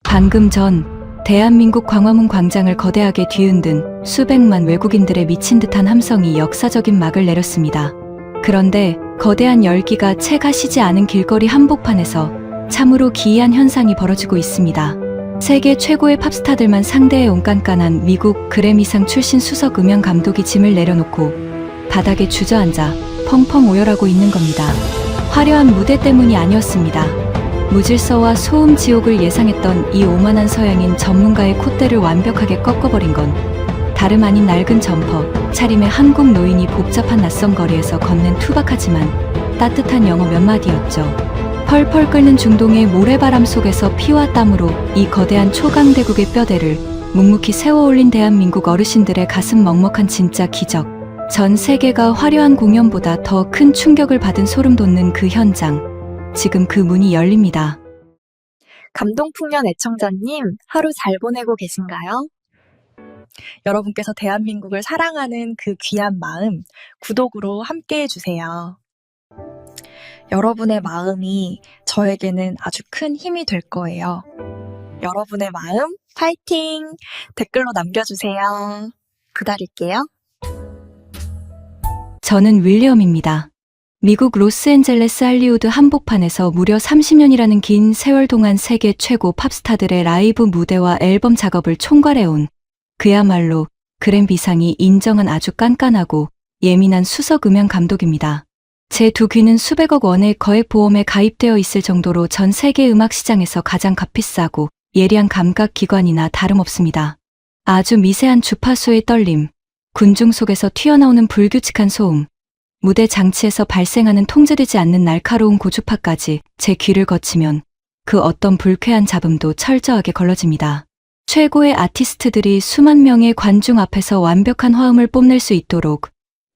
방금 전 대한민국 광화문 광장을 거대하게 뒤흔든 수백만 외국인들의 미친 듯한 함성이 역사적인 막을 내렸습니다. 그런데 거대한 열기가 채 가시지 않은 길거리 한복판에서 참으로 기이한 현상이 벌어지고 있습니다. 세계 최고의 팝스타들만 상대해온 깐깐한 미국 그래미상 출신 수석 음향 감독이 짐을 내려놓고 바닥에 주저앉아 펑펑 오열하고 있는 겁니다. 화려한 무대 때문이 아니었습니다. 무질서와 소음 지옥을 예상했던 이 오만한 서양인 전문가의 콧대를 완벽하게 꺾어버린 건 다름 아닌 낡은 점퍼, 차림의 한국 노인이 복잡한 낯선 거리에서 건넨 투박하지만 따뜻한 영어 몇 마디였죠. 펄펄 끓는 중동의 모래바람 속에서 피와 땀으로 이 거대한 초강대국의 뼈대를 묵묵히 세워올린 대한민국 어르신들의 가슴 먹먹한 진짜 기적. 전 세계가 화려한 공연보다 더 큰 충격을 받은 소름 돋는 그 현장. 지금 그 문이 열립니다. 감동풍년 애청자님, 하루 잘 보내고 계신가요? 여러분께서 대한민국을 사랑하는 그 귀한 마음, 구독으로 함께 해주세요. 여러분의 마음이 저에게는 아주 큰 힘이 될 거예요. 여러분의 마음, 파이팅! 댓글로 남겨주세요. 기다릴게요. 저는 윌리엄입니다. 미국 로스앤젤레스 할리우드 한복판에서 무려 30년이라는 긴 세월 동안 세계 최고 팝스타들의 라이브 무대와 앨범 작업을 총괄해온 그야말로 그램비상이 인정한 아주 깐깐하고 예민한 수석 음향 감독입니다. 제 두 귀는 수백억 원의 거액보험에 가입되어 있을 정도로 전 세계 음악 시장에서 가장 값비싸고 예리한 감각 기관이나 다름없습니다. 아주 미세한 주파수의 떨림, 군중 속에서 튀어나오는 불규칙한 소음, 무대 장치에서 발생하는 통제되지 않는 날카로운 고주파까지 제 귀를 거치면 그 어떤 불쾌한 잡음도 철저하게 걸러집니다. 최고의 아티스트들이 수만 명의 관중 앞에서 완벽한 화음을 뽐낼 수 있도록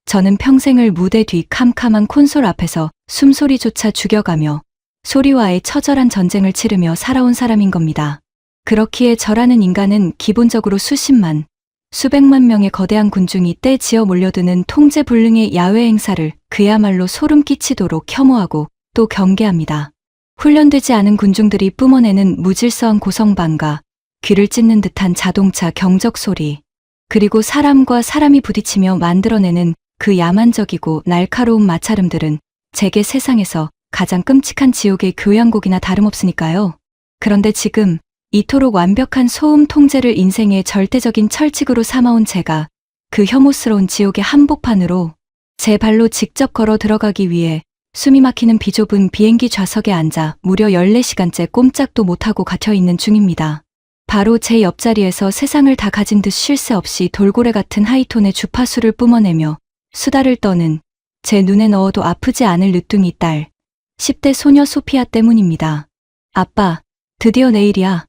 저는 평생을 무대 뒤 캄캄한 콘솔 앞에서 숨소리조차 죽여가며 소리와의 처절한 전쟁을 치르며 살아온 사람인 겁니다. 그렇기에 저라는 인간은 기본적으로 수십만, 수백만 명의 거대한 군중이 떼지어 몰려드는 통제불능의 야외 행사를 그야말로 소름 끼치도록 혐오하고 또 경계합니다. 훈련되지 않은 군중들이 뿜어내는 무질서한 고성방과 귀를 찢는 듯한 자동차 경적 소리, 그리고 사람과 사람이 부딪히며 만들어내는 그 야만적이고 날카로운 마찰음들은 제게 세상에서 가장 끔찍한 지옥의 교향곡이나 다름없으니까요. 그런데 지금 이토록 완벽한 소음 통제를 인생의 절대적인 철칙으로 삼아온 제가 그 혐오스러운 지옥의 한복판으로 제 발로 직접 걸어 들어가기 위해 숨이 막히는 비좁은 비행기 좌석에 앉아 무려 14시간째 꼼짝도 못하고 갇혀있는 중입니다. 바로 제 옆자리에서 세상을 다 가진 듯 쉴 새 없이 돌고래 같은 하이톤의 주파수를 뿜어내며 수다를 떠는 제 눈에 넣어도 아프지 않을 늦둥이 딸, 10대 소녀 소피아 때문입니다. 아빠, 드디어 내일이야.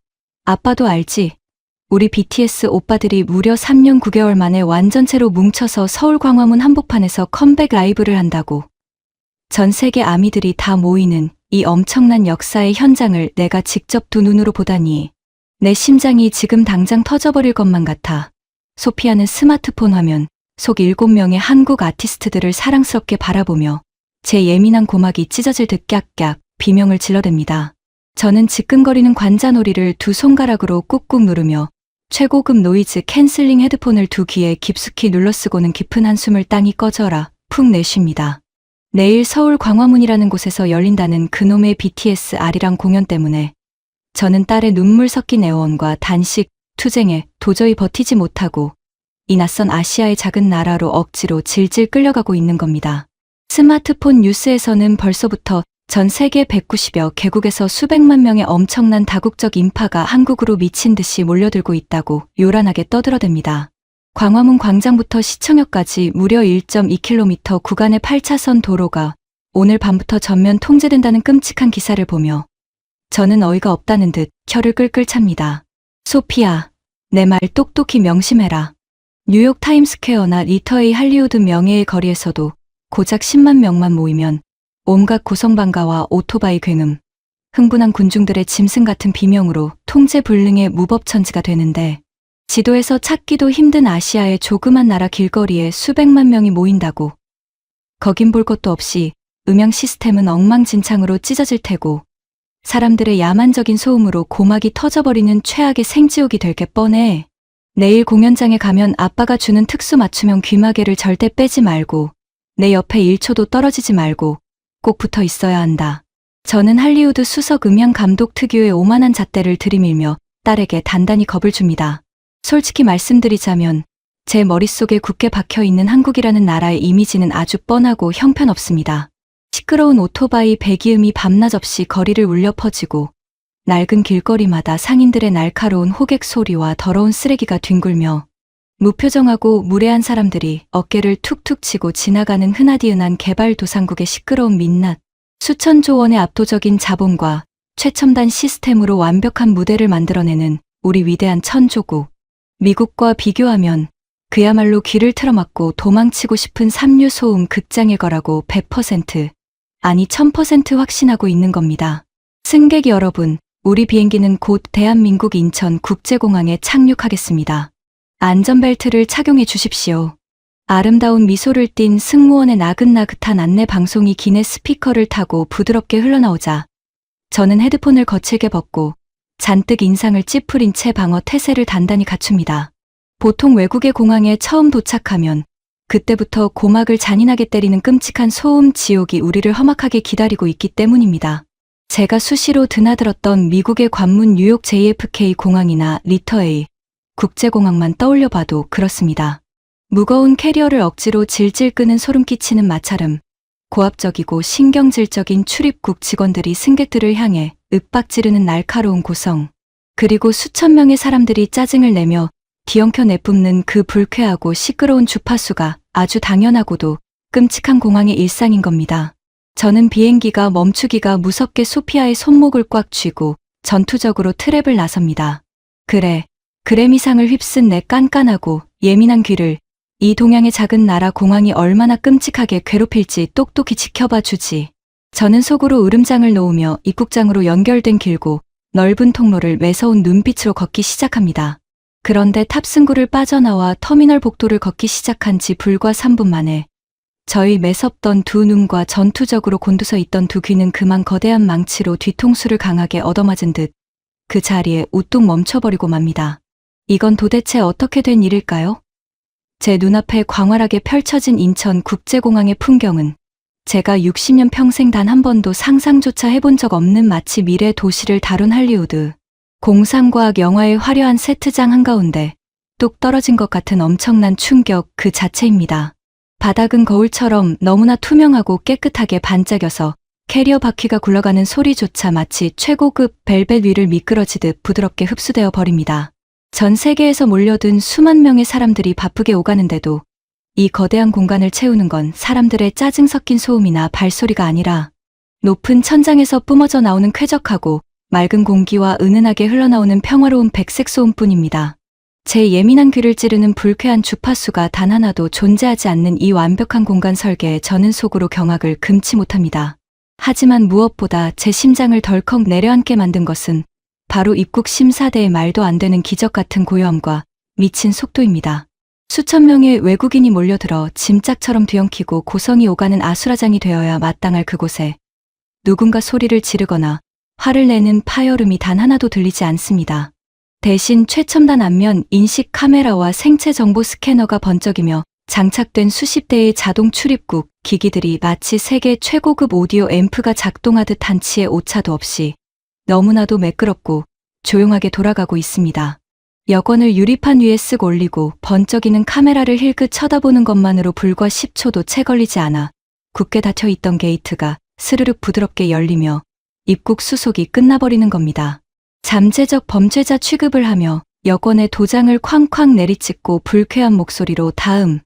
아빠도 알지? 우리 BTS 오빠들이 무려 3년 9개월 만에 완전체로 뭉쳐서 서울 광화문 한복판에서 컴백 라이브를 한다고. 전 세계 아미들이 다 모이는 이 엄청난 역사의 현장을 내가 직접 두 눈으로 보다니 내 심장이 지금 당장 터져버릴 것만 같아. 소피아는 스마트폰 화면 속 7명의 한국 아티스트들을 사랑스럽게 바라보며 제 예민한 고막이 찢어질 듯 깍깍 비명을 질러댑니다. 저는 지끈거리는 관자놀이를 두 손가락으로 꾹꾹 누르며 최고급 노이즈 캔슬링 헤드폰을 두 귀에 깊숙이 눌러쓰고는 깊은 한숨을 땅이 꺼져라 푹 내쉽니다. 내일 서울 광화문이라는 곳에서 열린다는 그놈의 BTS 아리랑 공연 때문에 저는 딸의 눈물 섞인 애원과 단식, 투쟁에 도저히 버티지 못하고 이 낯선 아시아의 작은 나라로 억지로 질질 끌려가고 있는 겁니다. 스마트폰 뉴스에서는 벌써부터 전 세계 190여 개국에서 수백만 명의 엄청난 다국적 인파가 한국으로 미친 듯이 몰려들고 있다고 요란하게 떠들어댑니다. 광화문 광장부터 시청역까지 무려 1.2km 구간의 8차선 도로가 오늘 밤부터 전면 통제된다는 끔찍한 기사를 보며 저는 어이가 없다는 듯 혀를 끌끌 찹니다. 소피아, 내 말 똑똑히 명심해라. 뉴욕 타임스퀘어나 리터의 할리우드 명예의 거리에서도 고작 10만 명만 모이면 온갖 고성방가와 오토바이 굉음, 흥분한 군중들의 짐승 같은 비명으로 통제불능의 무법천지가 되는데 지도에서 찾기도 힘든 아시아의 조그만 나라 길거리에 수백만 명이 모인다고. 거긴 볼 것도 없이 음향 시스템은 엉망진창으로 찢어질 테고 사람들의 야만적인 소음으로 고막이 터져버리는 최악의 생지옥이 될 게 뻔해. 내일 공연장에 가면 아빠가 주는 특수 맞춤형 귀마개를 절대 빼지 말고 내 옆에 1초도 떨어지지 말고 꼭 붙어 있어야 한다. 저는 할리우드 수석 음향 감독 특유의 오만한 잣대를 들이밀며 딸에게 단단히 겁을 줍니다. 솔직히 말씀드리자면 제 머릿속에 굳게 박혀있는 한국이라는 나라의 이미지는 아주 뻔하고 형편없습니다. 시끄러운 오토바이 배기음이 밤낮 없이 거리를 울려 퍼지고 낡은 길거리마다 상인들의 날카로운 호객 소리와 더러운 쓰레기가 뒹굴며 무표정하고 무례한 사람들이 어깨를 툭툭 치고 지나가는 흔하디흔한 개발도상국의 시끄러운 민낯, 수천조 원의 압도적인 자본과 최첨단 시스템으로 완벽한 무대를 만들어내는 우리 위대한 천조국. 미국과 비교하면 그야말로 귀를 틀어막고 도망치고 싶은 삼류 소음 극장일 거라고 100%, 아니 1000% 확신하고 있는 겁니다. 승객 여러분, 우리 비행기는 곧 대한민국 인천 국제공항에 착륙하겠습니다. 안전벨트를 착용해 주십시오. 아름다운 미소를 띤 승무원의 나긋나긋한 안내 방송이 기내 스피커를 타고 부드럽게 흘러나오자 저는 헤드폰을 거칠게 벗고 잔뜩 인상을 찌푸린 채 방어 태세를 단단히 갖춥니다. 보통 외국의 공항에 처음 도착하면 그때부터 고막을 잔인하게 때리는 끔찍한 소음 지옥이 우리를 험악하게 기다리고 있기 때문입니다. 제가 수시로 드나들었던 미국의 관문 뉴욕 JFK 공항이나 리터에이 국제공항만 떠올려 봐도 그렇습니다. 무거운 캐리어를 억지로 질질 끄는 소름 끼치는 마찰음, 고압적이고 신경질적인 출입국 직원들이 승객들을 향해 윽박지르는 날카로운 고성, 그리고 수천 명의 사람들이 짜증을 내며 뒤엉켜 내뿜는 그 불쾌하고 시끄러운 주파수가 아주 당연하고도 끔찍한 공항의 일상인 겁니다. 저는 비행기가 멈추기가 무섭게 소피아의 손목을 꽉 쥐고 전투적으로 트랩을 나섭니다. 그래, 그래미상을 휩쓴 내 깐깐하고 예민한 귀를 이 동양의 작은 나라 공항이 얼마나 끔찍하게 괴롭힐지 똑똑히 지켜봐 주지. 저는 속으로 으름장을 놓으며 입국장으로 연결된 길고 넓은 통로를 매서운 눈빛으로 걷기 시작합니다. 그런데 탑승구를 빠져나와 터미널 복도를 걷기 시작한 지 불과 3분 만에 저희 매섭던 두 눈과 전투적으로 곤두서 있던 두 귀는 그만 거대한 망치로 뒤통수를 강하게 얻어맞은 듯 그 자리에 우뚝 멈춰버리고 맙니다. 이건 도대체 어떻게 된 일일까요? 제 눈앞에 광활하게 펼쳐진 인천 국제공항의 풍경은 제가 60년 평생 단 한 번도 상상조차 해본 적 없는 마치 미래 도시를 다룬 할리우드 공상과학 영화의 화려한 세트장 한가운데 뚝 떨어진 것 같은 엄청난 충격 그 자체입니다. 바닥은 거울처럼 너무나 투명하고 깨끗하게 반짝여서 캐리어 바퀴가 굴러가는 소리조차 마치 최고급 벨벳 위를 미끄러지듯 부드럽게 흡수되어 버립니다. 전 세계에서 몰려든 수만 명의 사람들이 바쁘게 오가는데도 이 거대한 공간을 채우는 건 사람들의 짜증 섞인 소음이나 발소리가 아니라 높은 천장에서 뿜어져 나오는 쾌적하고 맑은 공기와 은은하게 흘러나오는 평화로운 백색 소음뿐입니다. 제 예민한 귀를 찌르는 불쾌한 주파수가 단 하나도 존재하지 않는 이 완벽한 공간 설계에 저는 속으로 경악을 금치 못합니다. 하지만 무엇보다 제 심장을 덜컥 내려앉게 만든 것은 바로 입국 심사대의 말도 안 되는 기적 같은 고요함과 미친 속도입니다. 수천 명의 외국인이 몰려들어 짐짝처럼 뒤엉키고 고성이 오가는 아수라장이 되어야 마땅할 그곳에 누군가 소리를 지르거나 화를 내는 파열음이 단 하나도 들리지 않습니다. 대신 최첨단 안면 인식 카메라와 생체 정보 스캐너가 번쩍이며 장착된 수십 대의 자동 출입국 기기들이 마치 세계 최고급 오디오 앰프가 작동하듯 한치의 오차도 없이 너무나도 매끄럽고 조용하게 돌아가고 있습니다. 여권을 유리판 위에 쓱 올리고 번쩍이는 카메라를 힐끗 쳐다보는 것만으로 불과 10초도 채 걸리지 않아 굳게 닫혀있던 게이트가 스르륵 부드럽게 열리며 입국 수속이 끝나버리는 겁니다. 잠재적 범죄자 취급을 하며 여권에 도장을 쾅쾅 내리찍고 불쾌한 목소리로 다음,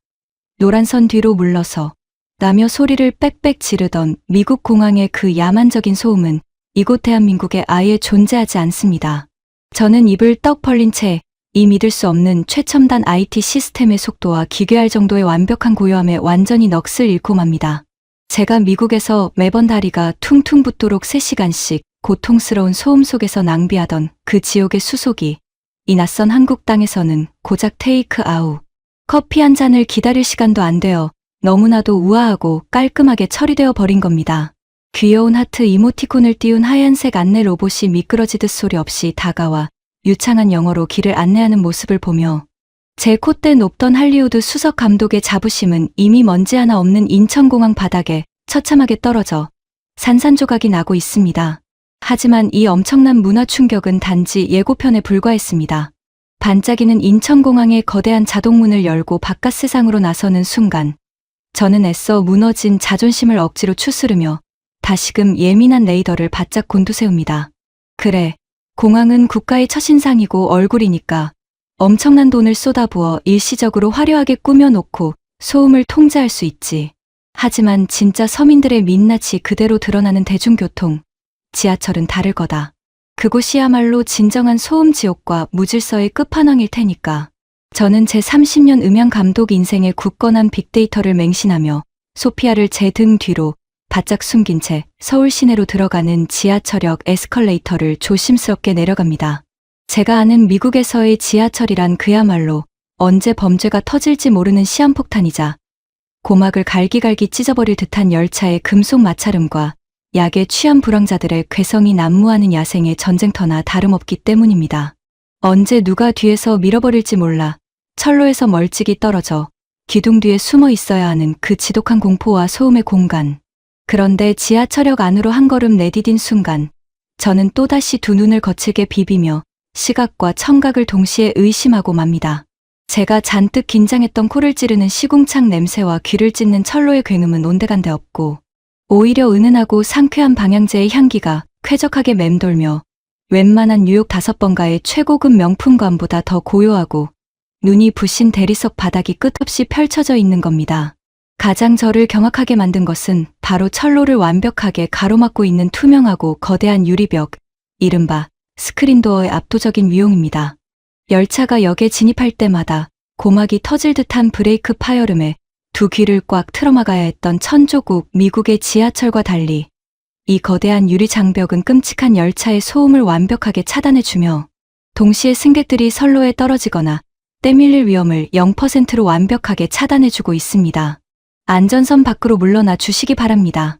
노란선 뒤로 물러서 라며 소리를 빽빽 지르던 미국 공항의 그 야만적인 소음은 이곳 대한민국에 아예 존재하지 않습니다. 저는 입을 떡 벌린 채 이 믿을 수 없는 최첨단 IT 시스템의 속도와 기괴할 정도의 완벽한 고요함에 완전히 넋을 잃고 맙니다. 제가 미국에서 매번 다리가 퉁퉁 붓도록 3시간씩 고통스러운 소음 속에서 낭비하던 그 지옥의 수속이 이 낯선 한국 땅에서는 고작 테이크 아웃, 커피 한 잔을 기다릴 시간도 안 되어 너무나도 우아하고 깔끔하게 처리되어 버린 겁니다. 귀여운 하트 이모티콘을 띄운 하얀색 안내 로봇이 미끄러지듯 소리 없이 다가와 유창한 영어로 길을 안내하는 모습을 보며 제 콧대 높던 할리우드 수석 감독의 자부심은 이미 먼지 하나 없는 인천공항 바닥에 처참하게 떨어져 산산조각이 나고 있습니다. 하지만 이 엄청난 문화 충격은 단지 예고편에 불과했습니다. 반짝이는 인천공항의 거대한 자동문을 열고 바깥 세상으로 나서는 순간 저는 애써 무너진 자존심을 억지로 추스르며 다시금 예민한 레이더를 바짝 곤두세웁니다. 그래, 공항은 국가의 첫인상이고 얼굴이니까 엄청난 돈을 쏟아부어 일시적으로 화려하게 꾸며놓고 소음을 통제할 수 있지. 하지만 진짜 서민들의 민낯이 그대로 드러나는 대중교통, 지하철은 다를 거다. 그곳이야말로 진정한 소음 지옥과 무질서의 끝판왕일 테니까. 저는 제 30년 음향 감독 인생의 굳건한 빅데이터를 맹신하며 소피아를 제 등 뒤로 바짝 숨긴 채 서울 시내로 들어가는 지하철역 에스컬레이터를 조심스럽게 내려갑니다. 제가 아는 미국에서의 지하철이란 그야말로 언제 범죄가 터질지 모르는 시한폭탄이자 고막을 갈기갈기 찢어버릴 듯한 열차의 금속 마찰음과 약에 취한 불황자들의 괴성이 난무하는 야생의 전쟁터나 다름없기 때문입니다. 언제 누가 뒤에서 밀어버릴지 몰라 철로에서 멀찍이 떨어져 기둥 뒤에 숨어 있어야 하는 그 지독한 공포와 소음의 공간. 그런데 지하철역 안으로 한 걸음 내디딘 순간 저는 또다시 두 눈을 거칠게 비비며 시각과 청각을 동시에 의심하고 맙니다. 제가 잔뜩 긴장했던 코를 찌르는 시궁창 냄새와 귀를 찢는 철로의 굉음은 온데간데 없고 오히려 은은하고 상쾌한 방향제의 향기가 쾌적하게 맴돌며 웬만한 뉴욕 5번가의 최고급 명품관보다 더 고요하고 눈이 부신 대리석 바닥이 끝없이 펼쳐져 있는 겁니다. 가장 저를 경악하게 만든 것은 바로 철로를 완벽하게 가로막고 있는 투명하고 거대한 유리벽, 이른바 스크린도어의 압도적인 위용입니다. 열차가 역에 진입할 때마다 고막이 터질 듯한 브레이크 파열음에 두 귀를 꽉 틀어막아야 했던 천조국 미국의 지하철과 달리 이 거대한 유리 장벽은 끔찍한 열차의 소음을 완벽하게 차단해주며 동시에 승객들이 선로에 떨어지거나 떼밀릴 위험을 0%로 완벽하게 차단해주고 있습니다. 안전선 밖으로 물러나 주시기 바랍니다.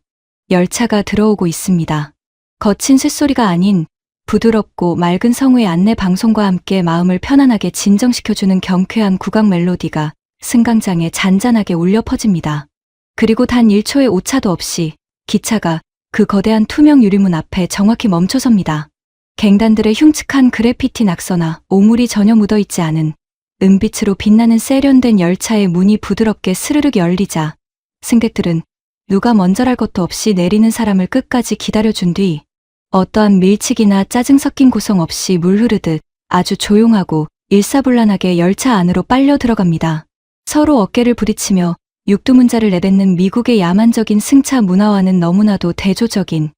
열차가 들어오고 있습니다. 거친 쇳소리가 아닌 부드럽고 맑은 성우의 안내 방송과 함께 마음을 편안하게 진정시켜주는 경쾌한 국악 멜로디가 승강장에 잔잔하게 울려 퍼집니다. 그리고 단 1초의 오차도 없이 기차가 그 거대한 투명 유리문 앞에 정확히 멈춰섭니다. 갱단들의 흉측한 그래피티 낙서나 오물이 전혀 묻어있지 않은 은빛으로 빛나는 세련된 열차의 문이 부드럽게 스르륵 열리자 승객들은 누가 먼저랄 것도 없이 내리는 사람을 끝까지 기다려준 뒤 어떠한 밀치기나 짜증 섞인 고성 없이 물 흐르듯 아주 조용하고 일사불란하게 열차 안으로 빨려 들어갑니다. 서로 어깨를 부딪히며 육두문자를 내뱉는 미국의 야만적인 승차 문화와는 너무나도 대조적인,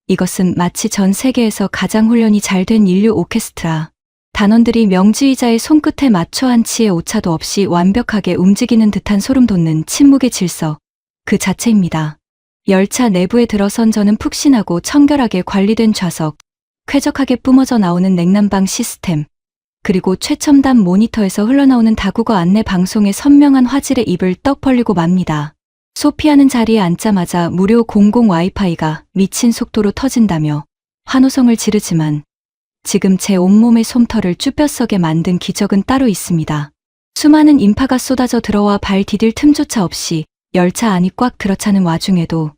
이것은 마치 전 세계에서 가장 훈련이 잘 된 인류 오케스트라. 단원들이 명지의자의 손끝에 맞춰 한 치의 오차도 없이 완벽하게 움직이는 듯한 소름 돋는 침묵의 질서, 그 자체입니다. 열차 내부에 들어선 저는 푹신하고 청결하게 관리된 좌석, 쾌적하게 뿜어져 나오는 냉난방 시스템, 그리고 최첨단 모니터에서 흘러나오는 다국어 안내 방송의 선명한 화질에 입을 떡 벌리고 맙니다. 소피아는 자리에 앉자마자 무료 공공 와이파이가 미친 속도로 터진다며 환호성을 지르지만 지금 제 온몸의 솜털을 쭈뼛서게 만든 기적은 따로 있습니다. 수많은 인파가 쏟아져 들어와 발 디딜 틈조차 없이 열차 안이 꽉 들어차는 와중에도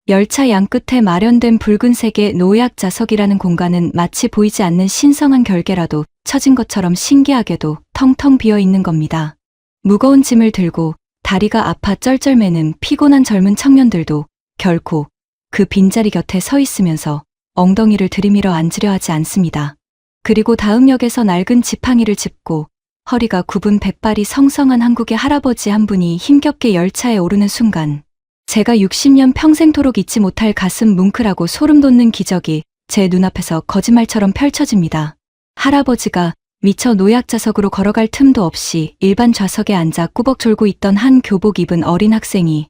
열차 양끝에 마련된 붉은색의 노약 좌석이라는 공간은 마치 보이지 않는 신성한 결계라도 쳐진 것처럼 신기하게도 텅텅 비어 있는 겁니다. 무거운 짐을 들고 다리가 아파 쩔쩔매는 피곤한 젊은 청년들도 결코 그 빈자리 곁에 서 있으면서 엉덩이를 들이밀어 앉으려 하지 않습니다. 그리고 다음 역에서 낡은 지팡이를 짚고 허리가 굽은 백발이 성성한 한국의 할아버지 한 분이 힘겹게 열차에 오르는 순간 제가 60년 평생토록 잊지 못할 가슴 뭉클하고 소름 돋는 기적이 제 눈앞에서 거짓말처럼 펼쳐집니다. 할아버지가 미처 노약 좌석으로 걸어갈 틈도 없이 일반 좌석에 앉아 꾸벅 졸고 있던 한 교복 입은 어린 학생이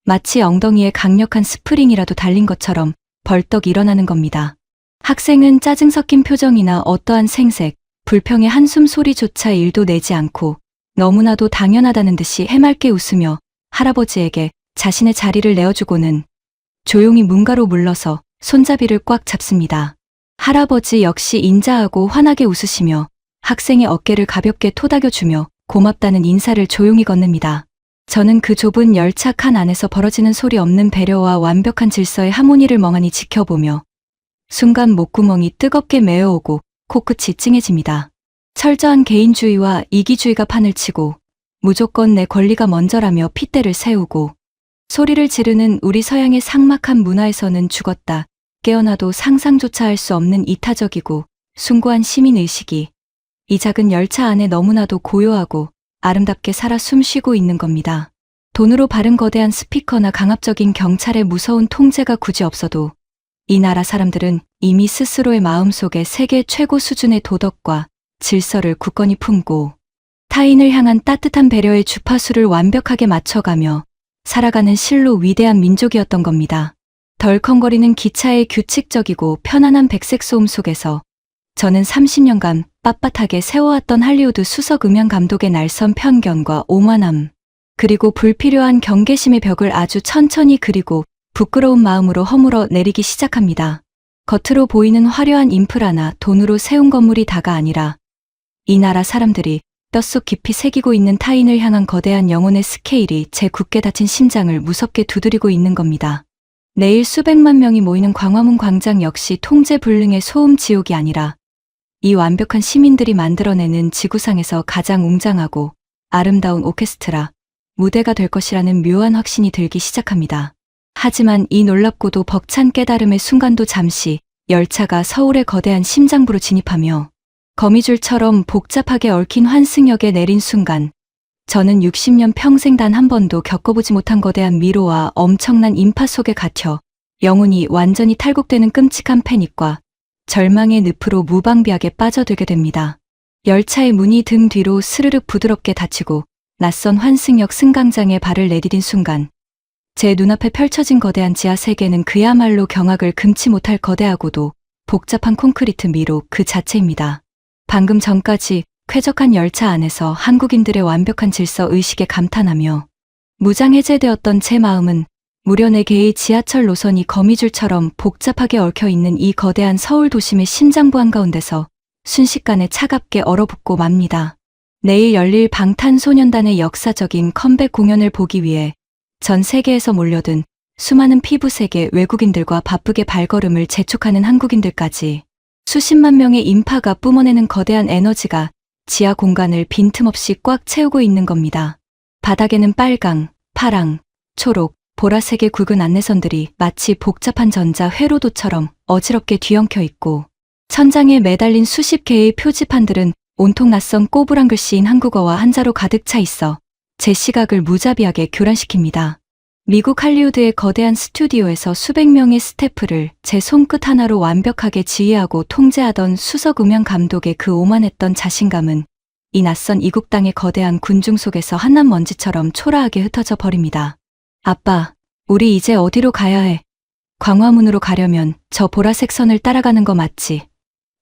마치 엉덩이에 강력한 스프링이라도 달린 것처럼 벌떡 일어나는 겁니다. 학생은 짜증 섞인 표정이나 어떠한 생색, 불평의 한숨 소리조차 일도 내지 않고 너무나도 당연하다는 듯이 해맑게 웃으며 할아버지에게 자신의 자리를 내어주고는 조용히 문가로 물러서 손잡이를 꽉 잡습니다. 할아버지 역시 인자하고 환하게 웃으시며 학생의 어깨를 가볍게 토닥여주며 고맙다는 인사를 조용히 건넵니다. 저는 그 좁은 열차 칸 안에서 벌어지는 소리 없는 배려와 완벽한 질서의 하모니를 멍하니 지켜보며 순간 목구멍이 뜨겁게 메어오고 코끝이 찡해집니다. 철저한 개인주의와 이기주의가 판을 치고 무조건 내 권리가 먼저라며 핏대를 세우고 소리를 지르는 우리 서양의 삭막한 문화에서는 죽었다 깨어나도 상상조차 할 수 없는 이타적이고 숭고한 시민의식이 이 작은 열차 안에 너무나도 고요하고 아름답게 살아 숨쉬고 있는 겁니다. 돈으로 바른 거대한 스피커나 강압적인 경찰의 무서운 통제가 굳이 없어도 이 나라 사람들은 이미 스스로의 마음속에 세계 최고 수준의 도덕과 질서를 굳건히 품고 타인을 향한 따뜻한 배려의 주파수를 완벽하게 맞춰가며 살아가는 실로 위대한 민족이었던 겁니다. 덜컹거리는 기차의 규칙적이고 편안한 백색 소음 속에서 저는 30년간 빳빳하게 세워왔던 할리우드 수석 음향 감독의 날선 편견과 오만함, 그리고 불필요한 경계심의 벽을 아주 천천히 그리고 부끄러운 마음으로 허물어 내리기 시작합니다. 겉으로 보이는 화려한 인프라나 돈으로 세운 건물이 다가 아니라 이 나라 사람들이 뼛속 깊이 새기고 있는 타인을 향한 거대한 영혼의 스케일이 제 굳게 닫힌 심장을 무섭게 두드리고 있는 겁니다. 내일 수백만 명이 모이는 광화문 광장 역시 통제불능의 소음 지옥이 아니라 이 완벽한 시민들이 만들어내는 지구상에서 가장 웅장하고 아름다운 오케스트라, 무대가 될 것이라는 묘한 확신이 들기 시작합니다. 하지만 이 놀랍고도 벅찬 깨달음의 순간도 잠시 열차가 서울의 거대한 심장부로 진입하며 거미줄처럼 복잡하게 얽힌 환승역에 내린 순간 저는 60년 평생 단 한 번도 겪어보지 못한 거대한 미로와 엄청난 인파 속에 갇혀 영혼이 완전히 탈곡되는 끔찍한 패닉과 절망의 늪으로 무방비하게 빠져들게 됩니다. 열차의 문이 등 뒤로 스르륵 부드럽게 닫히고 낯선 환승역 승강장에 발을 내디딘 순간 제 눈앞에 펼쳐진 거대한 지하 세계는 그야말로 경악을 금치 못할 거대하고도 복잡한 콘크리트 미로 그 자체입니다. 방금 전까지 쾌적한 열차 안에서 한국인들의 완벽한 질서 의식에 감탄하며 무장해제되었던 제 마음은 무려 4개의 지하철 노선이 거미줄처럼 복잡하게 얽혀있는 이 거대한 서울 도심의 심장부 한가운데서 순식간에 차갑게 얼어붙고 맙니다. 내일 열릴 방탄소년단의 역사적인 컴백 공연을 보기 위해 전 세계에서 몰려든 수많은 피부색의 외국인들과 바쁘게 발걸음을 재촉하는 한국인들까지 수십만 명의 인파가 뿜어내는 거대한 에너지가 지하 공간을 빈틈없이 꽉 채우고 있는 겁니다. 바닥에는 빨강, 파랑, 초록, 보라색의 굵은 안내선들이 마치 복잡한 전자 회로도처럼 어지럽게 뒤엉켜 있고 천장에 매달린 수십 개의 표지판들은 온통 낯선 꼬부랑 글씨인 한국어와 한자로 가득 차 있어 제 시각을 무자비하게 교란시킵니다. 미국 할리우드의 거대한 스튜디오에서 수백 명의 스태프를 제 손끝 하나로 완벽하게 지휘하고 통제하던 수석 음향 감독의 그 오만했던 자신감은 이 낯선 이국 땅의 거대한 군중 속에서 한낱 먼지처럼 초라하게 흩어져 버립니다. 아빠, 우리 이제 어디로 가야 해? 광화문으로 가려면 저 보라색 선을 따라가는 거 맞지?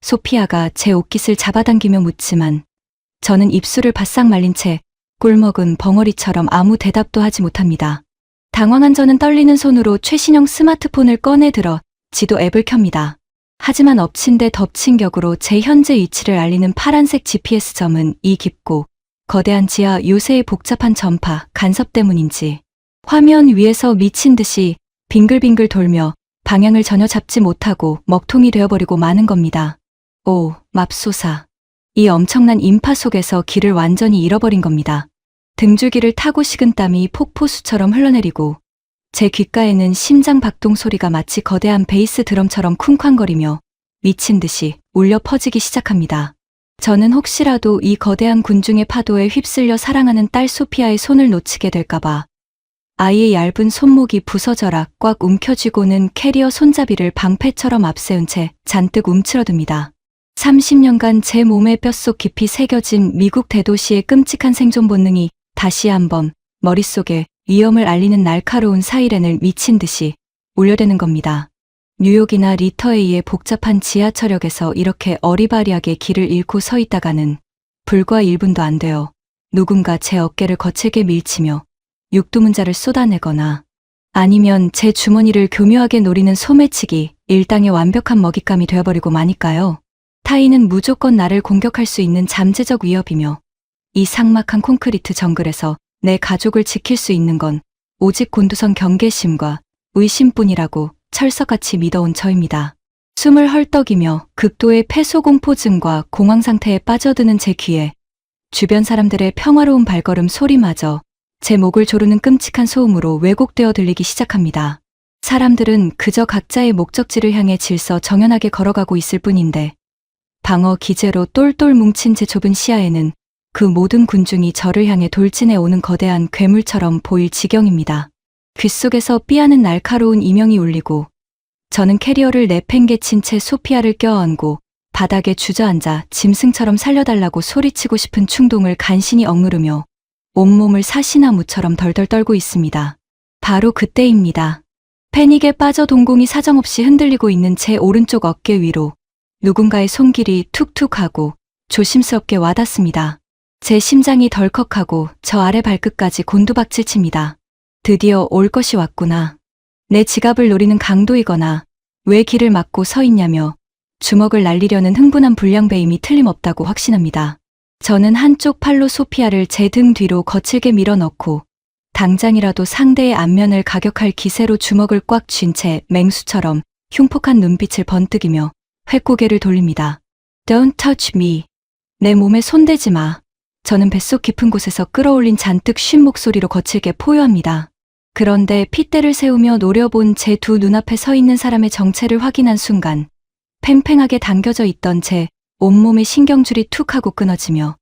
소피아가 제 옷깃을 잡아당기며 묻지만 저는 입술을 바싹 말린 채 꿀먹은 벙어리처럼 아무 대답도 하지 못합니다. 당황한 저는 떨리는 손으로 최신형 스마트폰을 꺼내 들어 지도 앱을 켭니다. 하지만 엎친 데 덮친 격으로 제 현재 위치를 알리는 파란색 GPS점은 이 깊고 거대한 지하 요새의 복잡한 전파, 간섭 때문인지 화면 위에서 미친 듯이 빙글빙글 돌며 방향을 전혀 잡지 못하고 먹통이 되어버리고 마는 겁니다. 오, 맙소사. 이 엄청난 인파 속에서 길을 완전히 잃어버린 겁니다. 등줄기를 타고 식은 땀이 폭포수처럼 흘러내리고 제 귓가에는 심장 박동 소리가 마치 거대한 베이스 드럼처럼 쿵쾅거리며 미친 듯이 울려 퍼지기 시작합니다. 저는 혹시라도 이 거대한 군중의 파도에 휩쓸려 사랑하는 딸 소피아의 손을 놓치게 될까봐 아이의 얇은 손목이 부서져라 꽉 움켜쥐고는 캐리어 손잡이를 방패처럼 앞세운 채 잔뜩 움츠러듭니다. 30년간 제 몸의 뼛속 깊이 새겨진 미국 대도시의 끔찍한 생존 본능이 다시 한번 머릿속에 위험을 알리는 날카로운 사이렌을 미친 듯이 울려대는 겁니다. 뉴욕이나 리터에이의 복잡한 지하철역에서 이렇게 어리바리하게 길을 잃고 서 있다가는 불과 1분도 안 되어 누군가 제 어깨를 거칠게 밀치며 육두문자를 쏟아내거나 아니면 제 주머니를 교묘하게 노리는 소매치기, 일당의 완벽한 먹잇감이 되어버리고 마니까요. 타인은 무조건 나를 공격할 수 있는 잠재적 위협이며 이 삭막한 콘크리트 정글에서 내 가족을 지킬 수 있는 건 오직 곤두선 경계심과 의심뿐이라고 철석같이 믿어온 저입니다. 숨을 헐떡이며 극도의 폐소공포증과 공황 상태에 빠져드는 제 귀에 주변 사람들의 평화로운 발걸음 소리마저 제 목을 조르는 끔찍한 소음으로 왜곡되어 들리기 시작합니다. 사람들은 그저 각자의 목적지를 향해 질서 정연하게 걸어가고 있을 뿐인데 방어 기제로 똘똘 뭉친 제 좁은 시야에는 그 모든 군중이 저를 향해 돌진해 오는 거대한 괴물처럼 보일 지경입니다. 귓속에서 삐하는 날카로운 이명이 울리고 저는 캐리어를 내팽개친 채 소피아를 껴안고 바닥에 주저앉아 짐승처럼 살려달라고 소리치고 싶은 충동을 간신히 억누르며 온몸을 사시나무처럼 덜덜 떨고 있습니다. 바로 그때입니다. 패닉에 빠져 동공이 사정없이 흔들리고 있는 제 오른쪽 어깨 위로 누군가의 손길이 툭툭하고 조심스럽게 와닿습니다. 제 심장이 덜컥하고 저 아래 발끝까지 곤두박질 칩니다. 드디어 올 것이 왔구나. 내 지갑을 노리는 강도이거나 왜 길을 막고 서 있냐며 주먹을 날리려는 흥분한 불량배임이 틀림없다고 확신합니다. 저는 한쪽 팔로 소피아를 제 등 뒤로 거칠게 밀어넣고 당장이라도 상대의 안면을 가격할 기세로 주먹을 꽉 쥔 채 맹수처럼 흉폭한 눈빛을 번뜩이며 횟고개를 돌립니다. Don't touch me. 내 몸에 손대지 마. 저는 뱃속 깊은 곳에서 끌어올린 잔뜩 쉰 목소리로 거칠게 포효합니다. 그런데 핏대를 세우며 노려본 제 두 눈앞에 서 있는 사람의 정체를 확인한 순간 팽팽하게 당겨져 있던 제 온몸의 신경줄이 툭 하고 끊어지며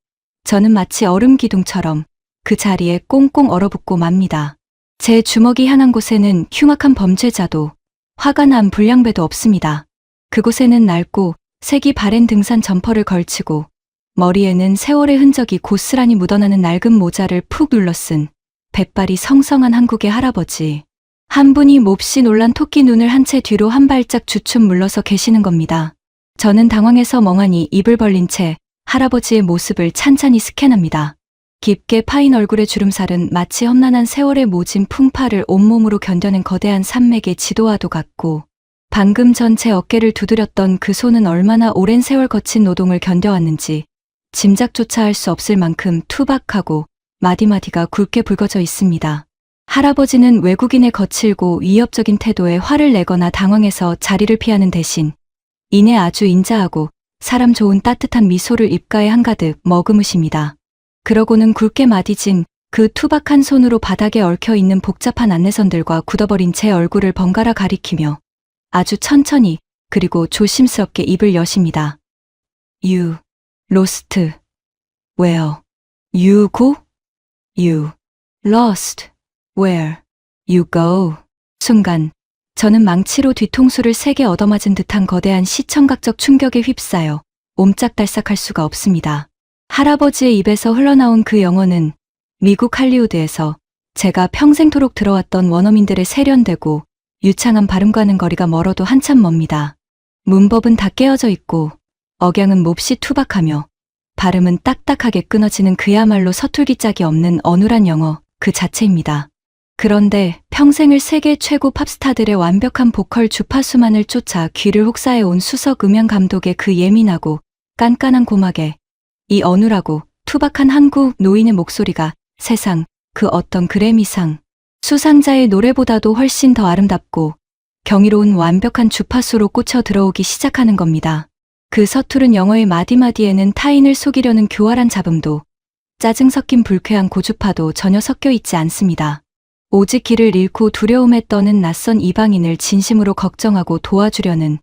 저는 마치 얼음 기둥처럼 그 자리에 꽁꽁 얼어붙고 맙니다. 제 주먹이 향한 곳에는 흉악한 범죄자도 화가 난 불량배도 없습니다. 그곳에는 낡고 색이 바랜 등산 점퍼를 걸치고 머리에는 세월의 흔적이 고스란히 묻어나는 낡은 모자를 푹 눌러쓴 백발이 성성한 한국의 할아버지. 한 분이 몹시 놀란 토끼 눈을 한 채 뒤로 한 발짝 주춤 물러서 계시는 겁니다. 저는 당황해서 멍하니 입을 벌린 채 할아버지의 모습을 찬찬히 스캔합니다. 깊게 파인 얼굴의 주름살은 마치 험난한 세월의 모진 풍파를 온몸으로 견뎌낸 거대한 산맥의 지도와도 같고 방금 전 제 어깨를 두드렸던 그 손은 얼마나 오랜 세월 거친 노동을 견뎌왔는지 짐작조차 할 수 없을 만큼 투박하고 마디마디가 굵게 붉어져 있습니다. 할아버지는 외국인의 거칠고 위협적인 태도에 화를 내거나 당황해서 자리를 피하는 대신 이내 아주 인자하고 사람 좋은 따뜻한 미소를 입가에 한가득 머금으십니다. 그러고는 굵게 마디진 그 투박한 손으로 바닥에 얽혀있는 복잡한 안내선들과 굳어버린 제 얼굴을 번갈아 가리키며 아주 천천히 그리고 조심스럽게 입을 여십니다. You lost. Where? You go? You lost. Where? You go. 순간 저는 망치로 뒤통수를 세게 얻어맞은 듯한 거대한 시청각적 충격에 휩싸여 옴짝달싹할 수가 없습니다. 할아버지의 입에서 흘러나온 그 영어는 미국 할리우드에서 제가 평생토록 들어왔던 원어민들의 세련되고 유창한 발음과는 거리가 멀어도 한참 멉니다. 문법은 다 깨어져 있고 억양은 몹시 투박하며 발음은 딱딱하게 끊어지는 그야말로 서툴기 짝이 없는 어눌한 영어 그 자체입니다. 그런데 평생을 세계 최고 팝스타들의 완벽한 보컬 주파수만을 쫓아 귀를 혹사해온 수석 음향 감독의 그 예민하고 깐깐한 고막에 이 어눌하고 투박한 한국 노인의 목소리가 세상 그 어떤 그래미상 수상자의 노래보다도 훨씬 더 아름답고 경이로운 완벽한 주파수로 꽂혀 들어오기 시작하는 겁니다. 그 서투른 영어의 마디마디에는 타인을 속이려는 교활한 잡음도 짜증 섞인 불쾌한 고주파도 전혀 섞여 있지 않습니다. 오직 길을 잃고 두려움에 떠는 낯선 이방인을 진심으로 걱정하고 도와주려는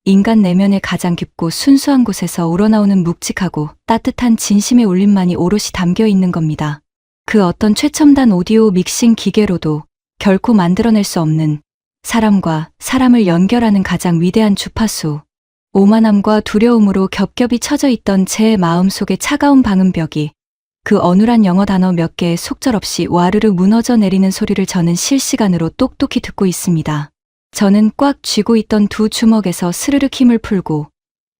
인간 내면의 가장 깊고 순수한 곳에서 우러나오는 묵직하고 따뜻한 진심의 울림만이 오롯이 담겨 있는 겁니다. 그 어떤 최첨단 오디오 믹싱 기계로도 결코 만들어낼 수 없는 사람과 사람을 연결하는 가장 위대한 주파수. 오만함과 두려움으로 겹겹이 쳐져 있던 제 마음속의 차가운 방음벽이 그 어눌한 영어 단어 몇 개에 속절없이 와르르 무너져 내리는 소리를 저는 실시간으로 똑똑히 듣고 있습니다. 저는 꽉 쥐고 있던 두 주먹에서 스르륵 힘을 풀고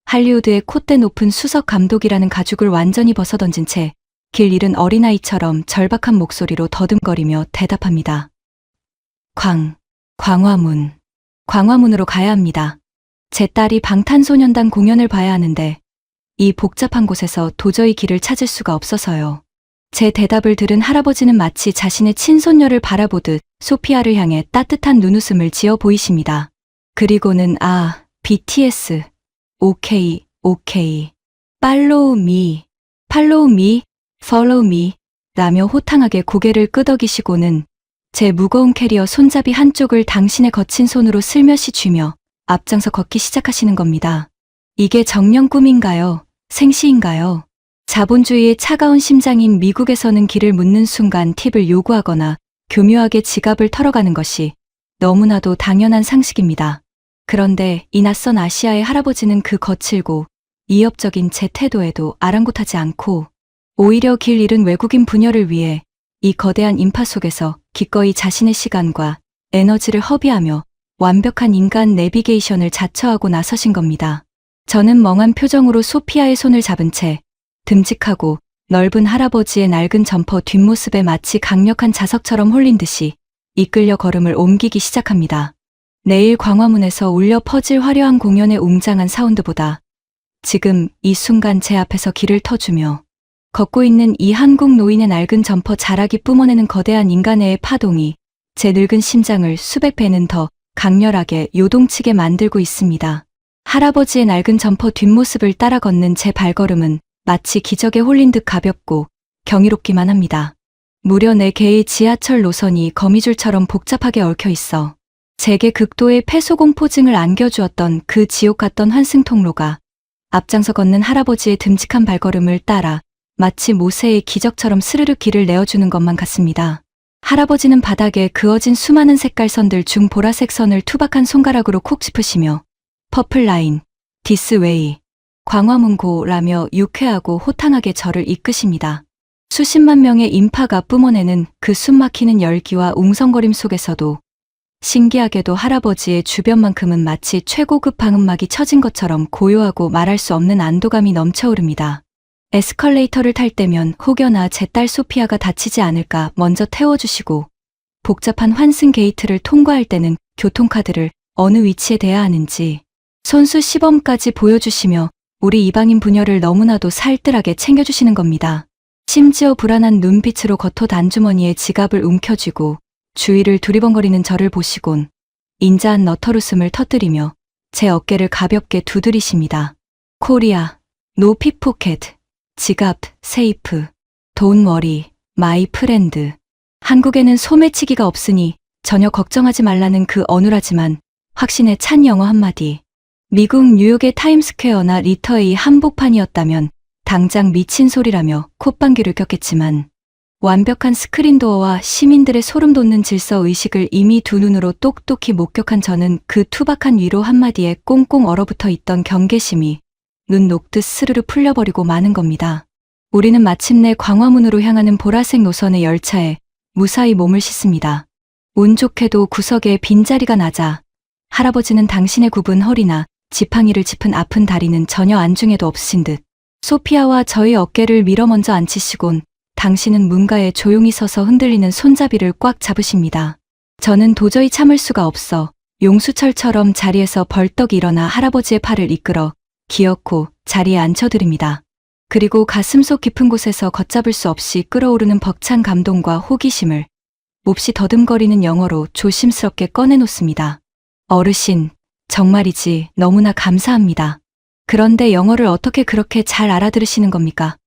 할리우드의 콧대 높은 수석 감독이라는 가죽을 완전히 벗어던진 채 길 잃은 어린아이처럼 절박한 목소리로 더듬거리며 대답합니다. 광화문. 광화문으로 가야 합니다. 제 딸이 방탄소년단 공연을 봐야 하는데 이 복잡한 곳에서 도저히 길을 찾을 수가 없어서요. 제 대답을 들은 할아버지는 마치 자신의 친손녀를 바라보듯 소피아를 향해 따뜻한 눈웃음을 지어 보이십니다. 그리고는 BTS. 오케이. 팔로우 미, follow me 라며 호탕하게 고개를 끄덕이시고는 제 무거운 캐리어 손잡이 한쪽을 당신의 거친 손으로 슬며시 쥐며 앞장서 걷기 시작하시는 겁니다. 이게 정령 꿈인가요? 생시인가요? 자본주의의 차가운 심장인 미국에서는 길을 묻는 순간 팁을 요구하거나 교묘하게 지갑을 털어가는 것이 너무나도 당연한 상식입니다. 그런데 이 낯선 아시아의 할아버지는 그 거칠고 이협적인 제 태도에도 아랑곳하지 않고 오히려 길 잃은 외국인 부녀를 위해 이 거대한 인파 속에서 기꺼이 자신의 시간과 에너지를 허비하며 완벽한 인간 내비게이션을 자처하고 나서신 겁니다. 저는 멍한 표정으로 소피아의 손을 잡은 채 듬직하고 넓은 할아버지의 낡은 점퍼 뒷모습에 마치 강력한 자석처럼 홀린 듯이 이끌려 걸음을 옮기기 시작합니다. 내일 광화문에서 울려 퍼질 화려한 공연의 웅장한 사운드보다 지금 이 순간 제 앞에서 길을 터주며 걷고 있는 이 한국 노인의 낡은 점퍼 자락이 뿜어내는 거대한 인간의 파동이 제 늙은 심장을 수백 배는 더 강렬하게 요동치게 만들고 있습니다. 할아버지의 낡은 점퍼 뒷모습을 따라 걷는 제 발걸음은 마치 기적에 홀린 듯 가볍고 경이롭기만 합니다. 무려 4개의 지하철 노선이 거미줄처럼 복잡하게 얽혀 있어 제게 극도의 폐소공포증을 안겨주었던 그 지옥 같던 환승통로가 앞장서 걷는 할아버지의 듬직한 발걸음을 따라 마치 모세의 기적처럼 스르륵 길을 내어주는 것만 같습니다. 할아버지는 바닥에 그어진 수많은 색깔 선들 중 보라색 선을 투박한 손가락으로 콕 짚으시며 퍼플 라인, 디스 웨이, 광화문고라며 유쾌하고 호탕하게 저를 이끄십니다. 수십만 명의 인파가 뿜어내는 그 숨막히는 열기와 웅성거림 속에서도 신기하게도 할아버지의 주변만큼은 마치 최고급 방음막이 쳐진 것처럼 고요하고 말할 수 없는 안도감이 넘쳐오릅니다. 에스컬레이터를 탈 때면 혹여나 제 딸 소피아가 다치지 않을까 먼저 태워주시고 복잡한 환승 게이트를 통과할 때는 교통카드를 어느 위치에 대야 하는지 손수 시범까지 보여주시며 우리 이방인 부녀를 너무나도 살뜰하게 챙겨주시는 겁니다. 심지어 불안한 눈빛으로 겉옷 안주머니에 지갑을 움켜쥐고 주위를 두리번거리는 저를 보시곤 인자한 너털웃음을 터뜨리며 제 어깨를 가볍게 두드리십니다. 코리아, 노 픽포켓, 지갑, 세이프, 돈 워리, 마이 프렌드. 한국에는 소매치기가 없으니 전혀 걱정하지 말라는 그 어눌하지만 확신에 찬 영어 한마디. 미국 뉴욕의 타임스퀘어나 리터의 한복판이었다면 당장 미친 소리라며 콧방귀를 꼈겠지만 완벽한 스크린도어와 시민들의 소름 돋는 질서의식을 이미 두 눈으로 똑똑히 목격한 저는 그 투박한 위로 한마디에 꽁꽁 얼어붙어 있던 경계심이 눈 녹듯 스르르 풀려버리고 마는 겁니다. 우리는 마침내 광화문으로 향하는 보라색 노선의 열차에 무사히 몸을 싣습니다. 운 좋게도 구석에 빈자리가 나자 할아버지는 당신의 굽은 허리나 지팡이를 짚은 아픈 다리는 전혀 안중에도 없으신 듯 소피아와 저희 어깨를 밀어 먼저 앉히시곤 당신은 문가에 조용히 서서 흔들리는 손잡이를 꽉 잡으십니다. 저는 도저히 참을 수가 없어 용수철처럼 자리에서 벌떡 일어나 할아버지의 팔을 이끌어 기어코 자리에 앉혀드립니다. 그리고 가슴속 깊은 곳에서 걷잡을 수 없이 끓어오르는 벅찬 감동과 호기심을 몹시 더듬거리는 영어로 조심스럽게 꺼내놓습니다. 어르신, 정말이지 너무나 감사합니다. 그런데 영어를 어떻게 그렇게 잘 알아들으시는 겁니까?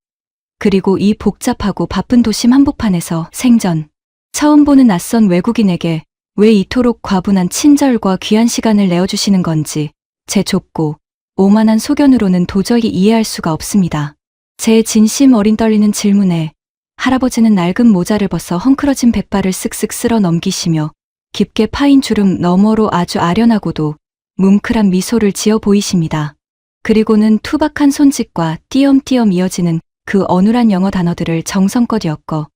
그리고 이 복잡하고 바쁜 도심 한복판에서 생전 처음 보는 낯선 외국인에게 왜 이토록 과분한 친절과 귀한 시간을 내어주시는 건지 제 좁고 오만한 소견으로는 도저히 이해할 수가 없습니다. 제 진심 어린 떨리는 질문에 할아버지는 낡은 모자를 벗어 헝클어진 백발을 쓱쓱 쓸어 넘기시며 깊게 파인 주름 너머로 아주 아련하고도 뭉클한 미소를 지어 보이십니다. 그리고는 투박한 손짓과 띄엄띄엄 이어지는 그 어눌한 영어 단어들을 정성껏 엮어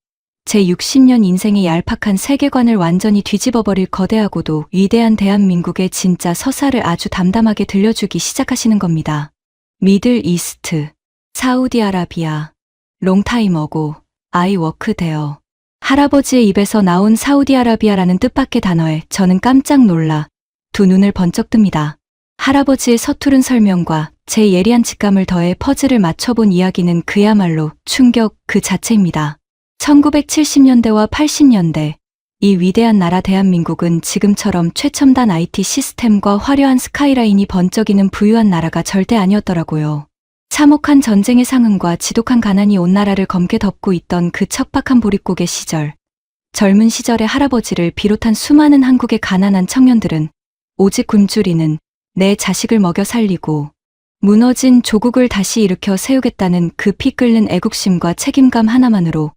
제 60년 인생의 얄팍한 세계관을 완전히 뒤집어버릴 거대하고도 위대한 대한민국의 진짜 서사를 아주 담담하게 들려주기 시작하시는 겁니다. 미들 이스트, 사우디아라비아, 롱타임 어고, 아이 워크 데어, 할아버지의 입에서 나온 사우디아라비아라는 뜻밖의 단어에 저는 깜짝 놀라 두 눈을 번쩍 뜹니다. 할아버지의 서투른 설명과 제 예리한 직감을 더해 퍼즐을 맞춰본 이야기는 그야말로 충격 그 자체입니다. 1970년대와 80년대, 이 위대한 나라 대한민국은 지금처럼 최첨단 IT 시스템과 화려한 스카이라인이 번쩍이는 부유한 나라가 절대 아니었더라고요. 참혹한 전쟁의 상흔과 지독한 가난이 온 나라를 검게 덮고 있던 그 척박한 보릿고개 시절, 젊은 시절의 할아버지를 비롯한 수많은 한국의 가난한 청년들은 오직 굶주리는 내 자식을 먹여 살리고 무너진 조국을 다시 일으켜 세우겠다는 그 피 끓는 애국심과 책임감 하나만으로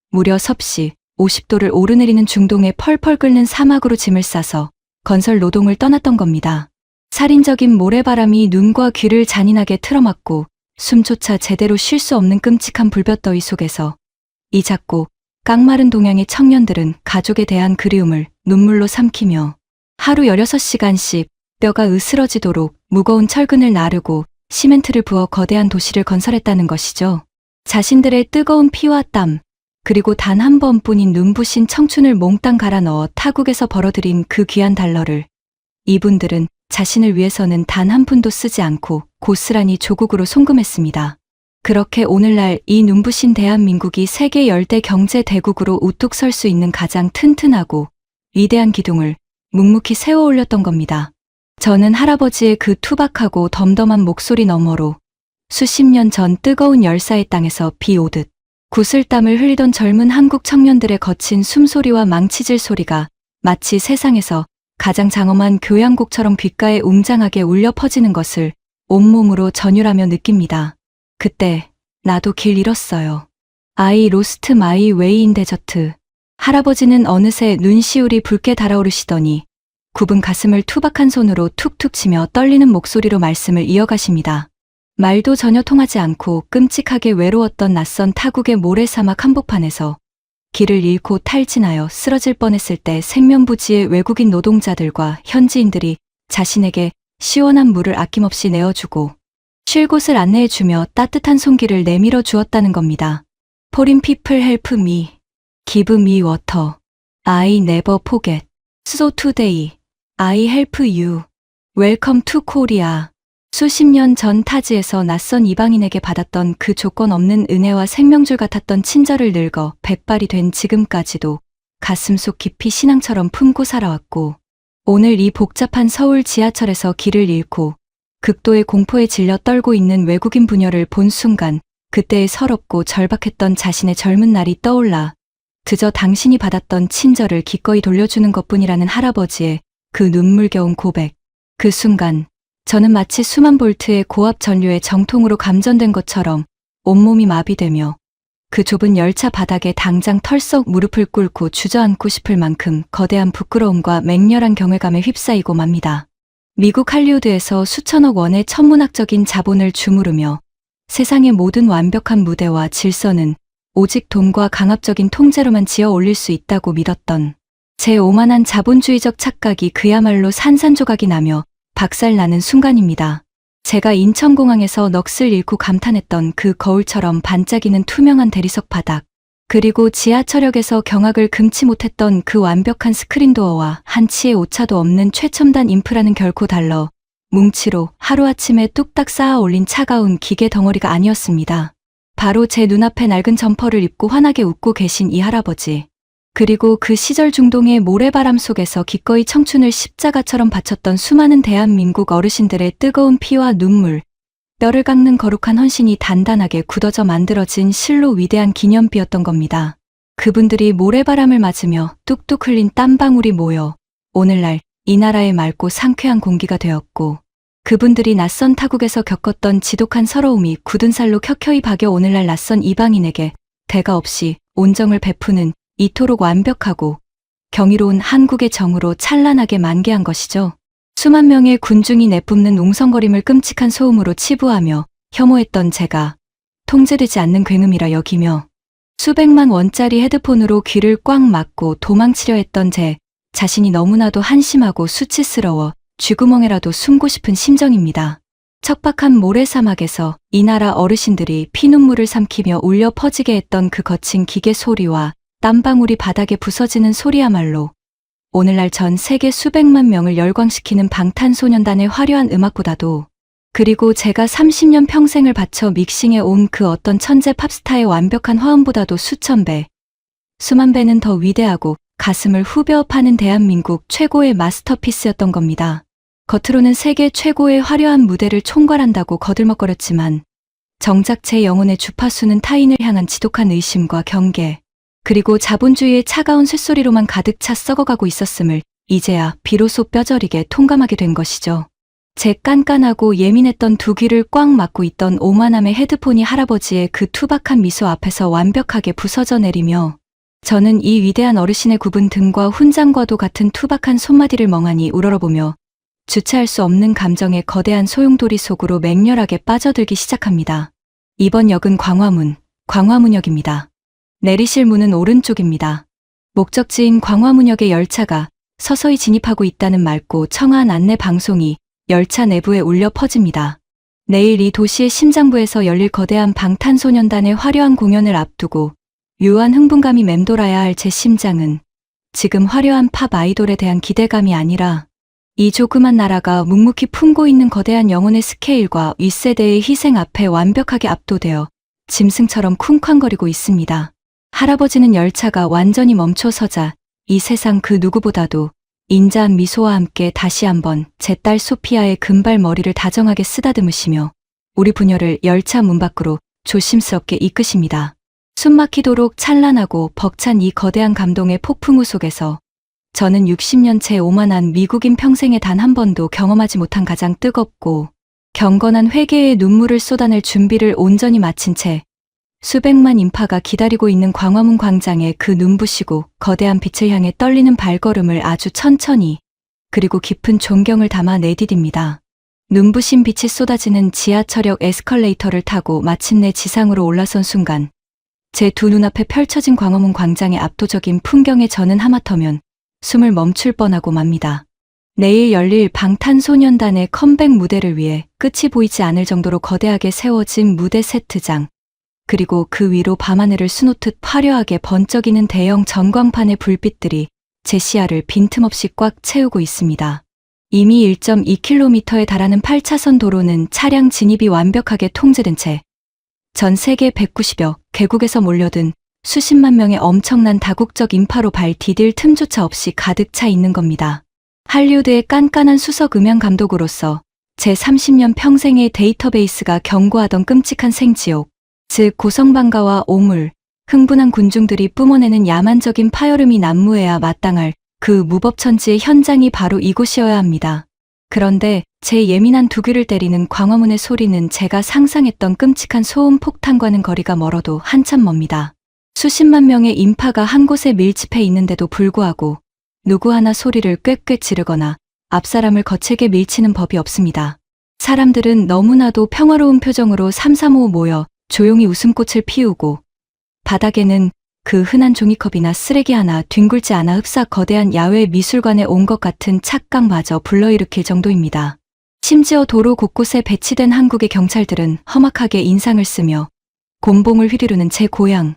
무려 섭씨 50도를 오르내리는 중동의 펄펄 끓는 사막으로 짐을 싸서 건설 노동을 떠났던 겁니다. 살인적인 모래바람이 눈과 귀를 잔인하게 틀어막고 숨조차 제대로 쉴 수 없는 끔찍한 불볕더위 속에서 이 작고 깡마른 동양의 청년들은 가족에 대한 그리움을 눈물로 삼키며 하루 16시간씩 뼈가 으스러지도록 무거운 철근을 나르고 시멘트를 부어 거대한 도시를 건설했다는 것이죠. 자신들의 뜨거운 피와 땀, 그리고 단 한 번뿐인 눈부신 청춘을 몽땅 갈아 넣어 타국에서 벌어들인 그 귀한 달러를 이분들은 자신을 위해서는 단 한 푼도 쓰지 않고 고스란히 조국으로 송금했습니다. 그렇게 오늘날 이 눈부신 대한민국이 세계 열대 경제 대국으로 우뚝 설 수 있는 가장 튼튼하고 위대한 기둥을 묵묵히 세워 올렸던 겁니다. 저는 할아버지의 그 투박하고 덤덤한 목소리 너머로 수십 년 전 뜨거운 열사의 땅에서 비 오듯 구슬땀을 흘리던 젊은 한국 청년들의 거친 숨소리와 망치질 소리가 마치 세상에서 가장 장엄한 교향곡처럼 귓가에 웅장하게 울려 퍼지는 것을 온몸으로 전율하며 느낍니다. 그때 나도 길 잃었어요. I lost my way in desert. 할아버지는 어느새 눈시울이 붉게 달아오르시더니 굽은 가슴을 투박한 손으로 툭툭 치며 떨리는 목소리로 말씀을 이어가십니다. 말도 전혀 통하지 않고 끔찍하게 외로웠던 낯선 타국의 모래사막 한복판에서 길을 잃고 탈진하여 쓰러질 뻔했을 때 생면부지의 외국인 노동자들과 현지인들이 자신에게 시원한 물을 아낌없이 내어주고 쉴 곳을 안내해주며 따뜻한 손길을 내밀어 주었다는 겁니다. Foreign people help me. Give me water. I never forget. So today, I help you. Welcome to Korea. 수십 년 전 타지에서 낯선 이방인에게 받았던 그 조건 없는 은혜와 생명줄 같았던 친절을 늙어 백발이 된 지금까지도 가슴속 깊이 신앙처럼 품고 살아왔고, 오늘 이 복잡한 서울 지하철에서 길을 잃고 극도의 공포에 질려 떨고 있는 외국인 부녀를 본 순간 그때의 서럽고 절박했던 자신의 젊은 날이 떠올라 그저 당신이 받았던 친절을 기꺼이 돌려주는 것뿐이라는 할아버지의 그 눈물겨운 고백. 그 순간 저는 마치 수만 볼트의 고압 전류에 정통으로 감전된 것처럼 온몸이 마비되며 그 좁은 열차 바닥에 당장 털썩 무릎을 꿇고 주저앉고 싶을 만큼 거대한 부끄러움과 맹렬한 경외감에 휩싸이고 맙니다. 미국 할리우드에서 수천억 원의 천문학적인 자본을 주무르며 세상의 모든 완벽한 무대와 질서는 오직 돈과 강압적인 통제로만 지어 올릴 수 있다고 믿었던 제 오만한 자본주의적 착각이 그야말로 산산조각이 나며 박살나는 순간입니다. 제가 인천공항에서 넋을 잃고 감탄했던 그 거울처럼 반짝이는 투명한 대리석 바닥, 그리고 지하철역에서 경악을 금치 못했던 그 완벽한 스크린도어와 한치의 오차도 없는 최첨단 인프라는 결코 달러, 뭉치로 하루아침에 뚝딱 쌓아 올린 차가운 기계 덩어리가 아니었습니다. 바로 제 눈앞에 낡은 점퍼를 입고 환하게 웃고 계신 이 할아버지. 그리고 그 시절 중동의 모래바람 속에서 기꺼이 청춘을 십자가처럼 바쳤던 수많은 대한민국 어르신들의 뜨거운 피와 눈물, 뼈를 깎는 거룩한 헌신이 단단하게 굳어져 만들어진 실로 위대한 기념비였던 겁니다. 그분들이 모래바람을 맞으며 뚝뚝 흘린 땀방울이 모여 오늘날 이 나라의 맑고 상쾌한 공기가 되었고, 그분들이 낯선 타국에서 겪었던 지독한 서러움이 굳은 살로 켜켜이 박여 오늘날 낯선 이방인에게 대가 없이 온정을 베푸는 이토록 완벽하고 경이로운 한국의 정으로 찬란하게 만개한 것이죠. 수만 명의 군중이 내뿜는 웅성거림을 끔찍한 소음으로 치부하며 혐오했던 제가 통제되지 않는 굉음이라 여기며 수백만 원짜리 헤드폰으로 귀를 꽉 막고 도망치려 했던 제 자신이 너무나도 한심하고 수치스러워 쥐구멍에라도 숨고 싶은 심정입니다. 척박한 모래사막에서 이 나라 어르신들이 피눈물을 삼키며 울려 퍼지게 했던 그 거친 기계 소리와 땀방울이 바닥에 부서지는 소리야말로 오늘날 전 세계 수백만 명을 열광시키는 방탄소년단의 화려한 음악보다도, 그리고 제가 30년 평생을 바쳐 믹싱해 온 그 어떤 천재 팝스타의 완벽한 화음보다도 수천 배, 수만 배는 더 위대하고 가슴을 후벼 파는 대한민국 최고의 마스터피스였던 겁니다. 겉으로는 세계 최고의 화려한 무대를 총괄한다고 거들먹거렸지만 정작 제 영혼의 주파수는 타인을 향한 지독한 의심과 경계, 그리고 자본주의의 차가운 쇳소리로만 가득 차 썩어가고 있었음을 이제야 비로소 뼈저리게 통감하게 된 것이죠. 제 깐깐하고 예민했던 두 귀를 꽉 막고 있던 오만함의 헤드폰이 할아버지의 그 투박한 미소 앞에서 완벽하게 부서져 내리며 저는 이 위대한 어르신의 굽은 등과 훈장과도 같은 투박한 손마디를 멍하니 우러러보며 주체할 수 없는 감정의 거대한 소용돌이 속으로 맹렬하게 빠져들기 시작합니다. 이번 역은 광화문역입니다. 내리실 문은 오른쪽입니다. 목적지인 광화문역의 열차가 서서히 진입하고 있다는 맑고 청아한 안내 방송이 열차 내부에 울려 퍼집니다. 내일 이 도시의 심장부에서 열릴 거대한 방탄소년단의 화려한 공연을 앞두고 묘한 흥분감이 맴돌아야 할 제 심장은 지금 화려한 팝 아이돌에 대한 기대감이 아니라 이 조그만 나라가 묵묵히 품고 있는 거대한 영혼의 스케일과 윗세대의 희생 앞에 완벽하게 압도되어 짐승처럼 쿵쾅거리고 있습니다. 할아버지는 열차가 완전히 멈춰서자 이 세상 그 누구보다도 인자한 미소와 함께 다시 한번 제 딸 소피아의 금발 머리를 다정하게 쓰다듬으시며 우리 부녀를 열차 문 밖으로 조심스럽게 이끄십니다. 숨막히도록 찬란하고 벅찬 이 거대한 감동의 폭풍우 속에서 저는 60년째 오만한 미국인 평생에 단 한 번도 경험하지 못한 가장 뜨겁고 경건한 회개의 눈물을 쏟아낼 준비를 온전히 마친 채 수백만 인파가 기다리고 있는 광화문 광장에 그 눈부시고 거대한 빛을 향해 떨리는 발걸음을 아주 천천히 그리고 깊은 존경을 담아 내디딥니다. 눈부신 빛이 쏟아지는 지하철역 에스컬레이터를 타고 마침내 지상으로 올라선 순간 제 두 눈앞에 펼쳐진 광화문 광장의 압도적인 풍경에 저는 하마터면 숨을 멈출 뻔하고 맙니다. 내일 열릴 방탄소년단의 컴백 무대를 위해 끝이 보이지 않을 정도로 거대하게 세워진 무대 세트장, 그리고 그 위로 밤하늘을 수놓듯 화려하게 번쩍이는 대형 전광판의 불빛들이 제 시야를 빈틈없이 꽉 채우고 있습니다. 이미 1.2km에 달하는 8차선 도로는 차량 진입이 완벽하게 통제된 채 전 세계 190여 개국에서 몰려든 수십만 명의 엄청난 다국적 인파로 발 디딜 틈조차 없이 가득 차 있는 겁니다. 할리우드의 깐깐한 수석 음향 감독으로서 제 30년 평생의 데이터베이스가 경고하던 끔찍한 생지옥, 즉 고성방가와 오물, 흥분한 군중들이 뿜어내는 야만적인 파열음이 난무해야 마땅할 그 무법천지의 현장이 바로 이곳이어야 합니다. 그런데 제 예민한 두 귀를 때리는 광화문의 소리는 제가 상상했던 끔찍한 소음 폭탄과는 거리가 멀어도 한참 멉니다. 수십만 명의 인파가 한 곳에 밀집해 있는데도 불구하고 누구 하나 소리를 꽥꽥 지르거나 앞사람을 거칠게 밀치는 법이 없습니다. 사람들은 너무나도 평화로운 표정으로 삼삼오오 모여 조용히 웃음꽃을 피우고 바닥에는 그 흔한 종이컵이나 쓰레기 하나 뒹굴지 않아 흡사 거대한 야외 미술관에 온 것 같은 착각마저 불러일으킬 정도입니다. 심지어 도로 곳곳에 배치된 한국의 경찰들은 험악하게 인상을 쓰며 곤봉을 휘두르는 제 고향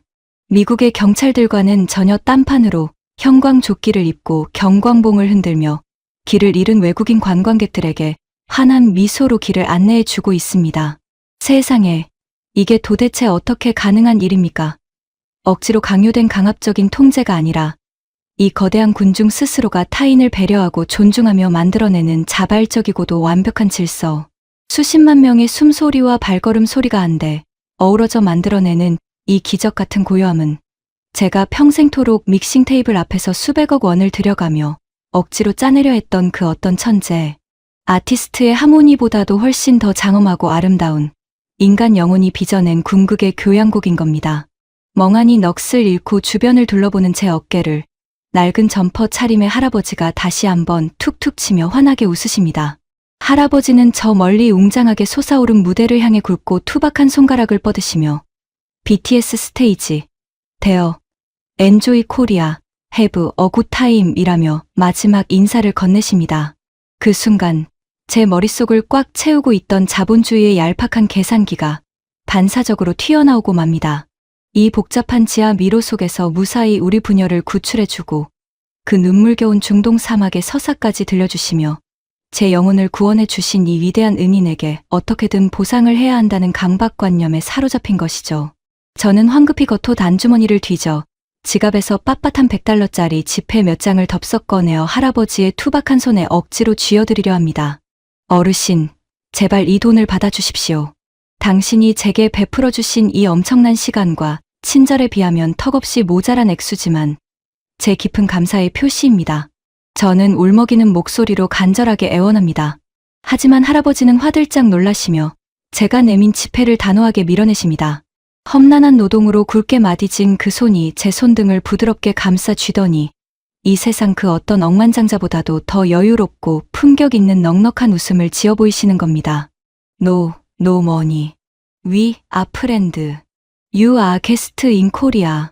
미국의 경찰들과는 전혀 딴판으로 형광조끼를 입고 경광봉을 흔들며 길을 잃은 외국인 관광객들에게 환한 미소로 길을 안내해주고 있습니다. 세상에, 이게 도대체 어떻게 가능한 일입니까? 억지로 강요된 강압적인 통제가 아니라 이 거대한 군중 스스로가 타인을 배려하고 존중하며 만들어내는 자발적이고도 완벽한 질서. 수십만 명의 숨소리와 발걸음 소리가 한데 어우러져 만들어내는 이 기적 같은 고요함은 제가 평생토록 믹싱 테이블 앞에서 수백억 원을 들여가며 억지로 짜내려 했던 그 어떤 천재, 아티스트의 하모니보다도 훨씬 더 장엄하고 아름다운 인간 영혼이 빚어낸 궁극의 교향곡인 겁니다. 멍하니 넋을 잃고 주변을 둘러보는 제 어깨를 낡은 점퍼 차림의 할아버지가 다시 한번 툭툭 치며 환하게 웃으십니다. 할아버지는 저 멀리 웅장하게 솟아오른 무대를 향해 굵고 투박한 손가락을 뻗으시며 BTS 스테이지, 데어, 엔조이 코리아, 해브 어굿 타임이라며 마지막 인사를 건네십니다. 그 순간 제 머릿속을 꽉 채우고 있던 자본주의의 얄팍한 계산기가 반사적으로 튀어나오고 맙니다. 이 복잡한 지하 미로 속에서 무사히 우리 부녀를 구출해주고 그 눈물겨운 중동 사막의 서사까지 들려주시며 제 영혼을 구원해 주신 이 위대한 은인에게 어떻게든 보상을 해야 한다는 강박관념에 사로잡힌 것이죠. 저는 황급히 겉옷 안주머니를 뒤져 지갑에서 빳빳한 100달러짜리 지폐 몇 장을 덥석 꺼내어 할아버지의 투박한 손에 억지로 쥐어드리려 합니다. 어르신, 제발 이 돈을 받아주십시오. 당신이 제게 베풀어 주신 이 엄청난 시간과 친절에 비하면 턱없이 모자란 액수지만 제 깊은 감사의 표시입니다. 저는 울먹이는 목소리로 간절하게 애원합니다. 하지만 할아버지는 화들짝 놀라시며 제가 내민 지폐를 단호하게 밀어내십니다. 험난한 노동으로 굵게 마디진 그 손이 제 손등을 부드럽게 감싸 쥐더니 이 세상 그 어떤 억만장자보다도 더 여유롭고 품격 있는 넉넉한 웃음을 지어 보이시는 겁니다. No money. We are friend. You are guest in Korea.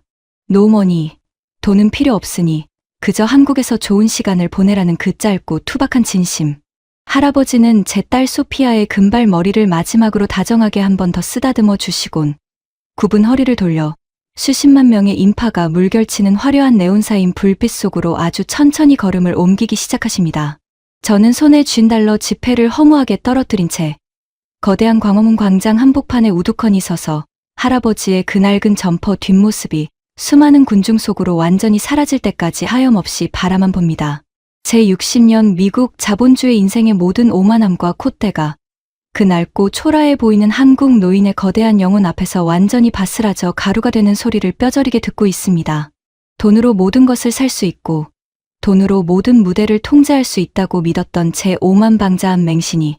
No money. 돈은 필요 없으니 그저 한국에서 좋은 시간을 보내라는 그 짧고 투박한 진심. 할아버지는 제 딸 소피아의 금발 머리를 마지막으로 다정하게 한 번 더 쓰다듬어 주시곤 굽은 허리를 돌려 수십만 명의 인파가 물결치는 화려한 네온사인 불빛 속으로 아주 천천히 걸음을 옮기기 시작하십니다. 저는 손에 쥔 달러 지폐를 허무하게 떨어뜨린 채 거대한 광화문 광장 한복판에 우두커니 서서 할아버지의 그 낡은 점퍼 뒷모습이 수많은 군중 속으로 완전히 사라질 때까지 하염없이 바라만 봅니다. 제 60년 미국 자본주의 인생의 모든 오만함과 콧대가 그 낡고 초라해 보이는 한국 노인의 거대한 영혼 앞에서 완전히 바스라져 가루가 되는 소리를 뼈저리게 듣고 있습니다. 돈으로 모든 것을 살 수 있고 돈으로 모든 무대를 통제할 수 있다고 믿었던 제 오만방자한 맹신이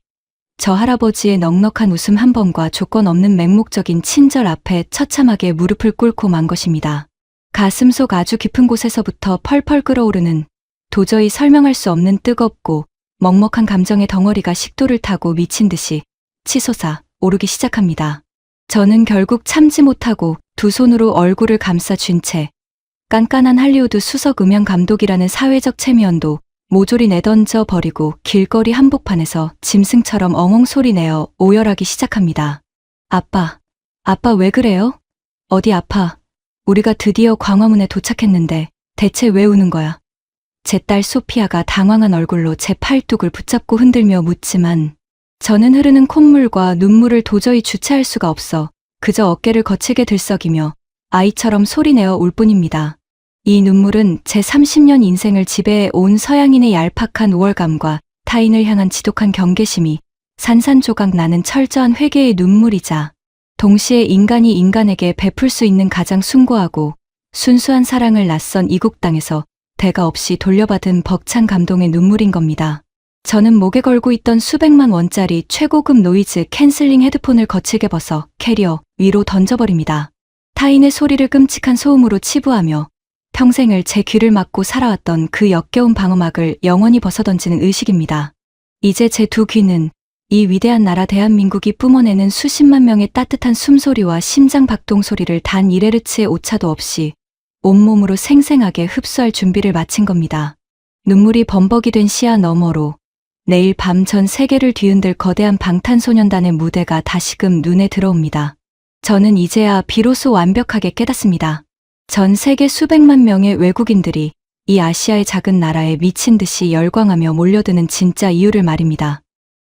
저 할아버지의 넉넉한 웃음 한 번과 조건 없는 맹목적인 친절 앞에 처참하게 무릎을 꿇고 만 것입니다. 가슴속 아주 깊은 곳에서부터 펄펄 끓어오르는 도저히 설명할 수 없는 뜨겁고 먹먹한 감정의 덩어리가 식도를 타고 미친 듯이 치솟아 오르기 시작합니다. 저는 결국 참지 못하고 두 손으로 얼굴을 감싸 쥔 채 깐깐한 할리우드 수석 음향 감독이라는 사회적 체면도 모조리 내던져 버리고 길거리 한복판에서 짐승처럼 엉엉 소리내어 오열하기 시작합니다. 아빠 왜 그래요? 어디 아파? 우리가 드디어 광화문에 도착했는데 대체 왜 우는 거야? 제 딸 소피아가 당황한 얼굴로 제 팔뚝을 붙잡고 흔들며 묻지만 저는 흐르는 콧물과 눈물을 도저히 주체할 수가 없어 그저 어깨를 거칠게 들썩이며 아이처럼 소리내어 울 뿐입니다. 이 눈물은 제 30년 인생을 지배해 온 서양인의 얄팍한 우월감과 타인을 향한 지독한 경계심이 산산조각 나는 철저한 회개의 눈물이자 동시에 인간이 인간에게 베풀 수 있는 가장 숭고하고 순수한 사랑을 낯선 이국 땅에서 대가 없이 돌려받은 벅찬 감동의 눈물인 겁니다. 저는 목에 걸고 있던 수백만 원짜리 최고급 노이즈 캔슬링 헤드폰을 거칠게 벗어 캐리어 위로 던져버립니다. 타인의 소리를 끔찍한 소음으로 치부하며 평생을 제 귀를 막고 살아왔던 그 역겨운 방어막을 영원히 벗어던지는 의식입니다. 이제 제 두 귀는 이 위대한 나라 대한민국이 뿜어내는 수십만 명의 따뜻한 숨소리와 심장 박동 소리를 단 1헤르츠의 오차도 없이 온몸으로 생생하게 흡수할 준비를 마친 겁니다. 눈물이 범벅이 된 시야 너머로 내일 밤 전 세계를 뒤흔들 거대한 방탄소년단의 무대가 다시금 눈에 들어옵니다. 저는 이제야 비로소 완벽하게 깨닫습니다. 전 세계 수백만 명의 외국인들이 이 아시아의 작은 나라에 미친 듯이 열광하며 몰려드는 진짜 이유를 말입니다.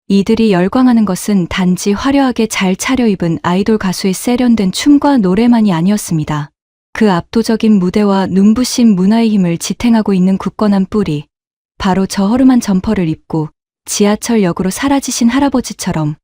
이들이 열광하는 것은 단지 화려하게 잘 차려입은 아이돌 가수의 세련된 춤과 노래만이 아니었습니다. 그 압도적인 무대와 눈부신 문화의 힘을 지탱하고 있는 굳건한 뿌리, 바로 저 허름한 점퍼를 입고 지하철역으로 사라지신 할아버지처럼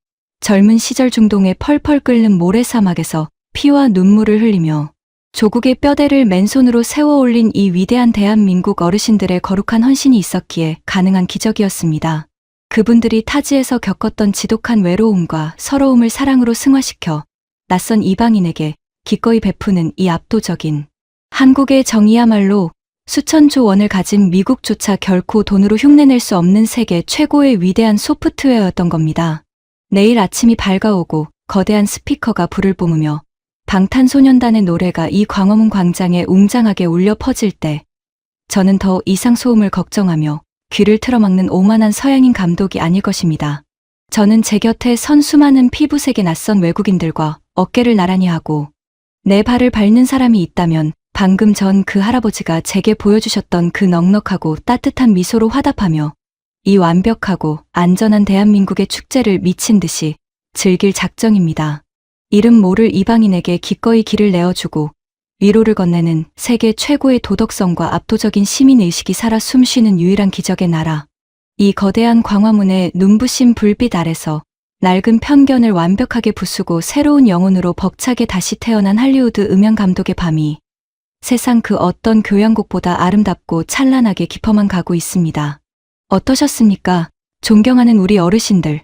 젊은 시절 중동의 펄펄 끓는 모래사막에서 피와 눈물을 흘리며 조국의 뼈대를 맨손으로 세워 올린 이 위대한 대한민국 어르신들의 거룩한 헌신이 있었기에 가능한 기적이었습니다. 그분들이 타지에서 겪었던 지독한 외로움과 서러움을 사랑으로 승화시켜 낯선 이방인에게 기꺼이 베푸는 이 압도적인 한국의 정이야말로 수천조 원을 가진 미국조차 결코 돈으로 흉내낼 수 없는 세계 최고의 위대한 소프트웨어였던 겁니다. 내일 아침이 밝아오고 거대한 스피커가 불을 뿜으며 방탄소년단의 노래가 이 광화문 광장에 웅장하게 울려 퍼질 때 저는 더 이상 소음을 걱정하며 귀를 틀어막는 오만한 서양인 감독이 아닐 것입니다. 저는 제 곁에 선 수많은 피부색의 낯선 외국인들과 어깨를 나란히 하고 내 발을 밟는 사람이 있다면 방금 전 그 할아버지가 제게 보여주셨던 그 넉넉하고 따뜻한 미소로 화답하며 이 완벽하고 안전한 대한민국의 축제를 미친 듯이 즐길 작정입니다. 이름 모를 이방인에게 기꺼이 길을 내어주고 위로를 건네는 세계 최고의 도덕성과 압도적인 시민의식이 살아 숨쉬는 유일한 기적의 나라. 이 거대한 광화문의 눈부신 불빛 아래서 낡은 편견을 완벽하게 부수고 새로운 영혼으로 벅차게 다시 태어난 할리우드 음향 감독의 밤이 세상 그 어떤 교향곡보다 아름답고 찬란하게 깊어만 가고 있습니다. 어떠셨습니까? 존경하는 우리 어르신들.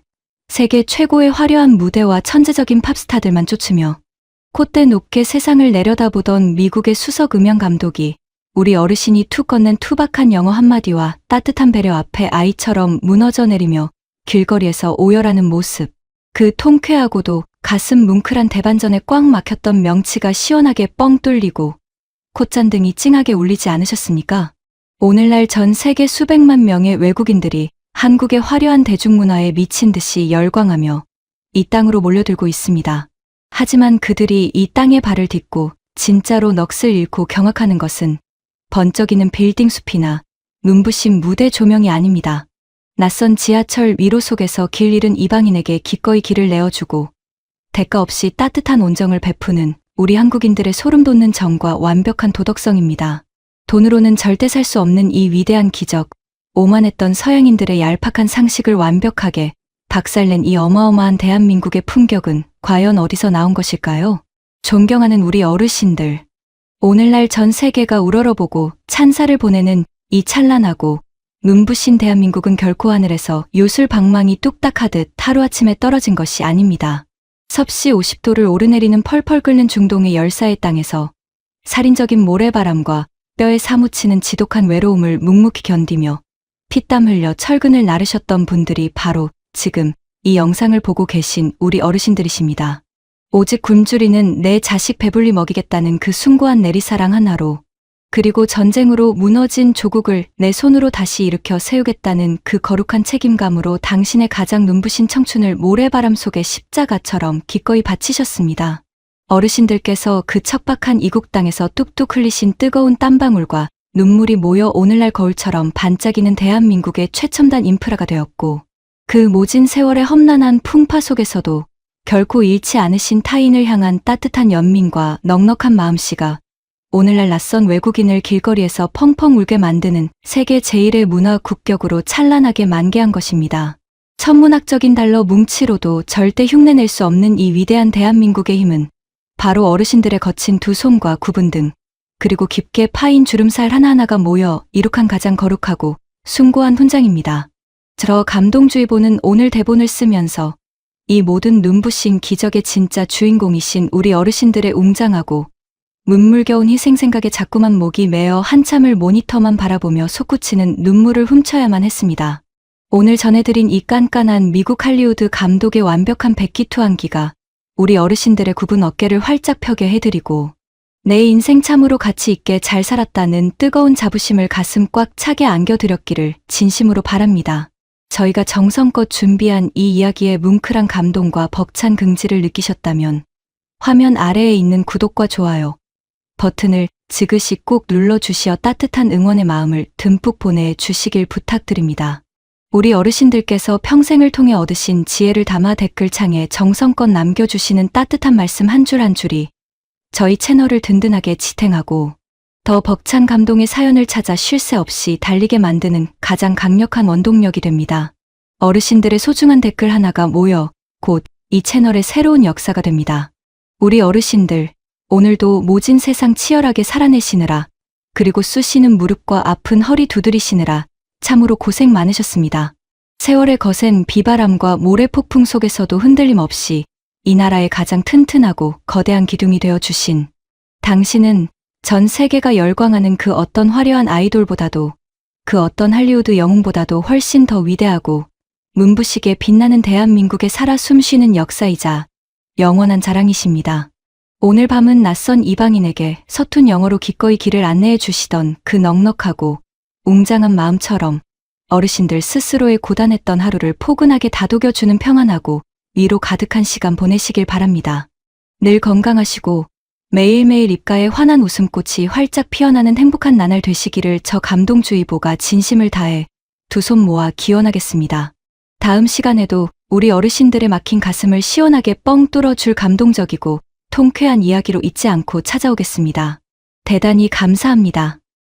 세계 최고의 화려한 무대와 천재적인 팝스타들만 쫓으며 콧대 높게 세상을 내려다보던 미국의 수석 음향 감독이 우리 어르신이 툭 건넨 투박한 영어 한마디와 따뜻한 배려 앞에 아이처럼 무너져 내리며 길거리에서 오열하는 모습. 그 통쾌하고도 가슴 뭉클한 대반전에 꽉 막혔던 명치가 시원하게 뻥 뚫리고 콧잔등이 찡하게 울리지 않으셨습니까? 오늘날 전 세계 수백만 명의 외국인들이 한국의 화려한 대중문화에 미친 듯이 열광하며 이 땅으로 몰려들고 있습니다. 하지만 그들이 이 땅에 발을 딛고 진짜로 넋을 잃고 경악하는 것은 번쩍이는 빌딩 숲이나 눈부신 무대 조명이 아닙니다. 낯선 지하철 미로 속에서 길 잃은 이방인에게 기꺼이 길을 내어주고 대가 없이 따뜻한 온정을 베푸는 우리 한국인들의 소름 돋는 정과 완벽한 도덕성입니다. 돈으로는 절대 살 수 없는 이 위대한 기적, 오만했던 서양인들의 얄팍한 상식을 완벽하게 박살낸 이 어마어마한 대한민국의 품격은 과연 어디서 나온 것일까요? 존경하는 우리 어르신들. 오늘날 전 세계가 우러러보고 찬사를 보내는 이 찬란하고 눈부신 대한민국은 결코 하늘에서 요술방망이 뚝딱 하듯 하루아침에 떨어진 것이 아닙니다. 섭씨 50도를 오르내리는 펄펄 끓는 중동의 열사의 땅에서 살인적인 모래바람과 뼈에 사무치는 지독한 외로움을 묵묵히 견디며 피땀 흘려 철근을 나르셨던 분들이 바로 지금 이 영상을 보고 계신 우리 어르신들이십니다. 오직 굶주리는 내 자식 배불리 먹이겠다는 그 숭고한 내리사랑 하나로, 그리고 전쟁으로 무너진 조국을 내 손으로 다시 일으켜 세우겠다는 그 거룩한 책임감으로 당신의 가장 눈부신 청춘을 모래바람 속의 십자가처럼 기꺼이 바치셨습니다. 어르신들께서 그 척박한 이국 땅에서 뚝뚝 흘리신 뜨거운 땀방울과 눈물이 모여 오늘날 거울처럼 반짝이는 대한민국의 최첨단 인프라가 되었고, 그 모진 세월의 험난한 풍파 속에서도 결코 잃지 않으신 타인을 향한 따뜻한 연민과 넉넉한 마음씨가 오늘날 낯선 외국인을 길거리에서 펑펑 울게 만드는 세계 제1의 문화 국격으로 찬란하게 만개한 것입니다. 천문학적인 달러 뭉치로도 절대 흉내낼 수 없는 이 위대한 대한민국의 힘은 바로 어르신들의 거친 두 손과 구분 등, 그리고 깊게 파인 주름살 하나하나가 모여 이룩한 가장 거룩하고 숭고한 훈장입니다. 저 감동주의보는 오늘 대본을 쓰면서 이 모든 눈부신 기적의 진짜 주인공이신 우리 어르신들의 웅장하고 문물겨운 희생 생각에 자꾸만 목이 메어 한참을 모니터만 바라보며 솟구치는 눈물을 훔쳐야만 했습니다. 오늘 전해드린 이 깐깐한 미국 할리우드 감독의 완벽한 백기투항기가 우리 어르신들의 굽은 어깨를 활짝 펴게 해드리고 내 인생 참으로 가치 있게 잘 살았다는 뜨거운 자부심을 가슴 꽉 차게 안겨드렸기를 진심으로 바랍니다. 저희가 정성껏 준비한 이 이야기의 뭉클한 감동과 벅찬 긍지를 느끼셨다면 화면 아래에 있는 구독과 좋아요 버튼을 지그시 꼭 눌러주시어 따뜻한 응원의 마음을 듬뿍 보내주시길 부탁드립니다. 우리 어르신들께서 평생을 통해 얻으신 지혜를 담아 댓글창에 정성껏 남겨주시는 따뜻한 말씀 한 줄 한 줄이 저희 채널을 든든하게 지탱하고 더 벅찬 감동의 사연을 찾아 쉴 새 없이 달리게 만드는 가장 강력한 원동력이 됩니다. 어르신들의 소중한 댓글 하나가 모여 곧 이 채널의 새로운 역사가 됩니다. 우리 어르신들, 오늘도 모진 세상 치열하게 살아내시느라, 그리고 쑤시는 무릎과 아픈 허리 두드리시느라 참으로 고생 많으셨습니다. 세월의 거센 비바람과 모래폭풍 속에서도 흔들림 없이 이 나라의 가장 튼튼하고 거대한 기둥이 되어주신 당신은 전 세계가 열광하는 그 어떤 화려한 아이돌보다도, 그 어떤 할리우드 영웅보다도 훨씬 더 위대하고 문부시게 빛나는 대한민국의 살아 숨쉬는 역사이자 영원한 자랑이십니다. 오늘 밤은 낯선 이방인에게 서툰 영어로 기꺼이 길을 안내해 주시던 그 넉넉하고 웅장한 마음처럼 어르신들 스스로의 고단했던 하루를 포근하게 다독여주는 평안하고 위로 가득한 시간 보내시길 바랍니다. 늘 건강하시고 매일매일 입가에 환한 웃음꽃이 활짝 피어나는 행복한 나날 되시기를 저 감동주의보가 진심을 다해 두 손 모아 기원하겠습니다. 다음 시간에도 우리 어르신들의 막힌 가슴을 시원하게 뻥 뚫어줄 감동적이고 통쾌한 이야기로 잊지 않고 찾아오겠습니다. 대단히 감사합니다.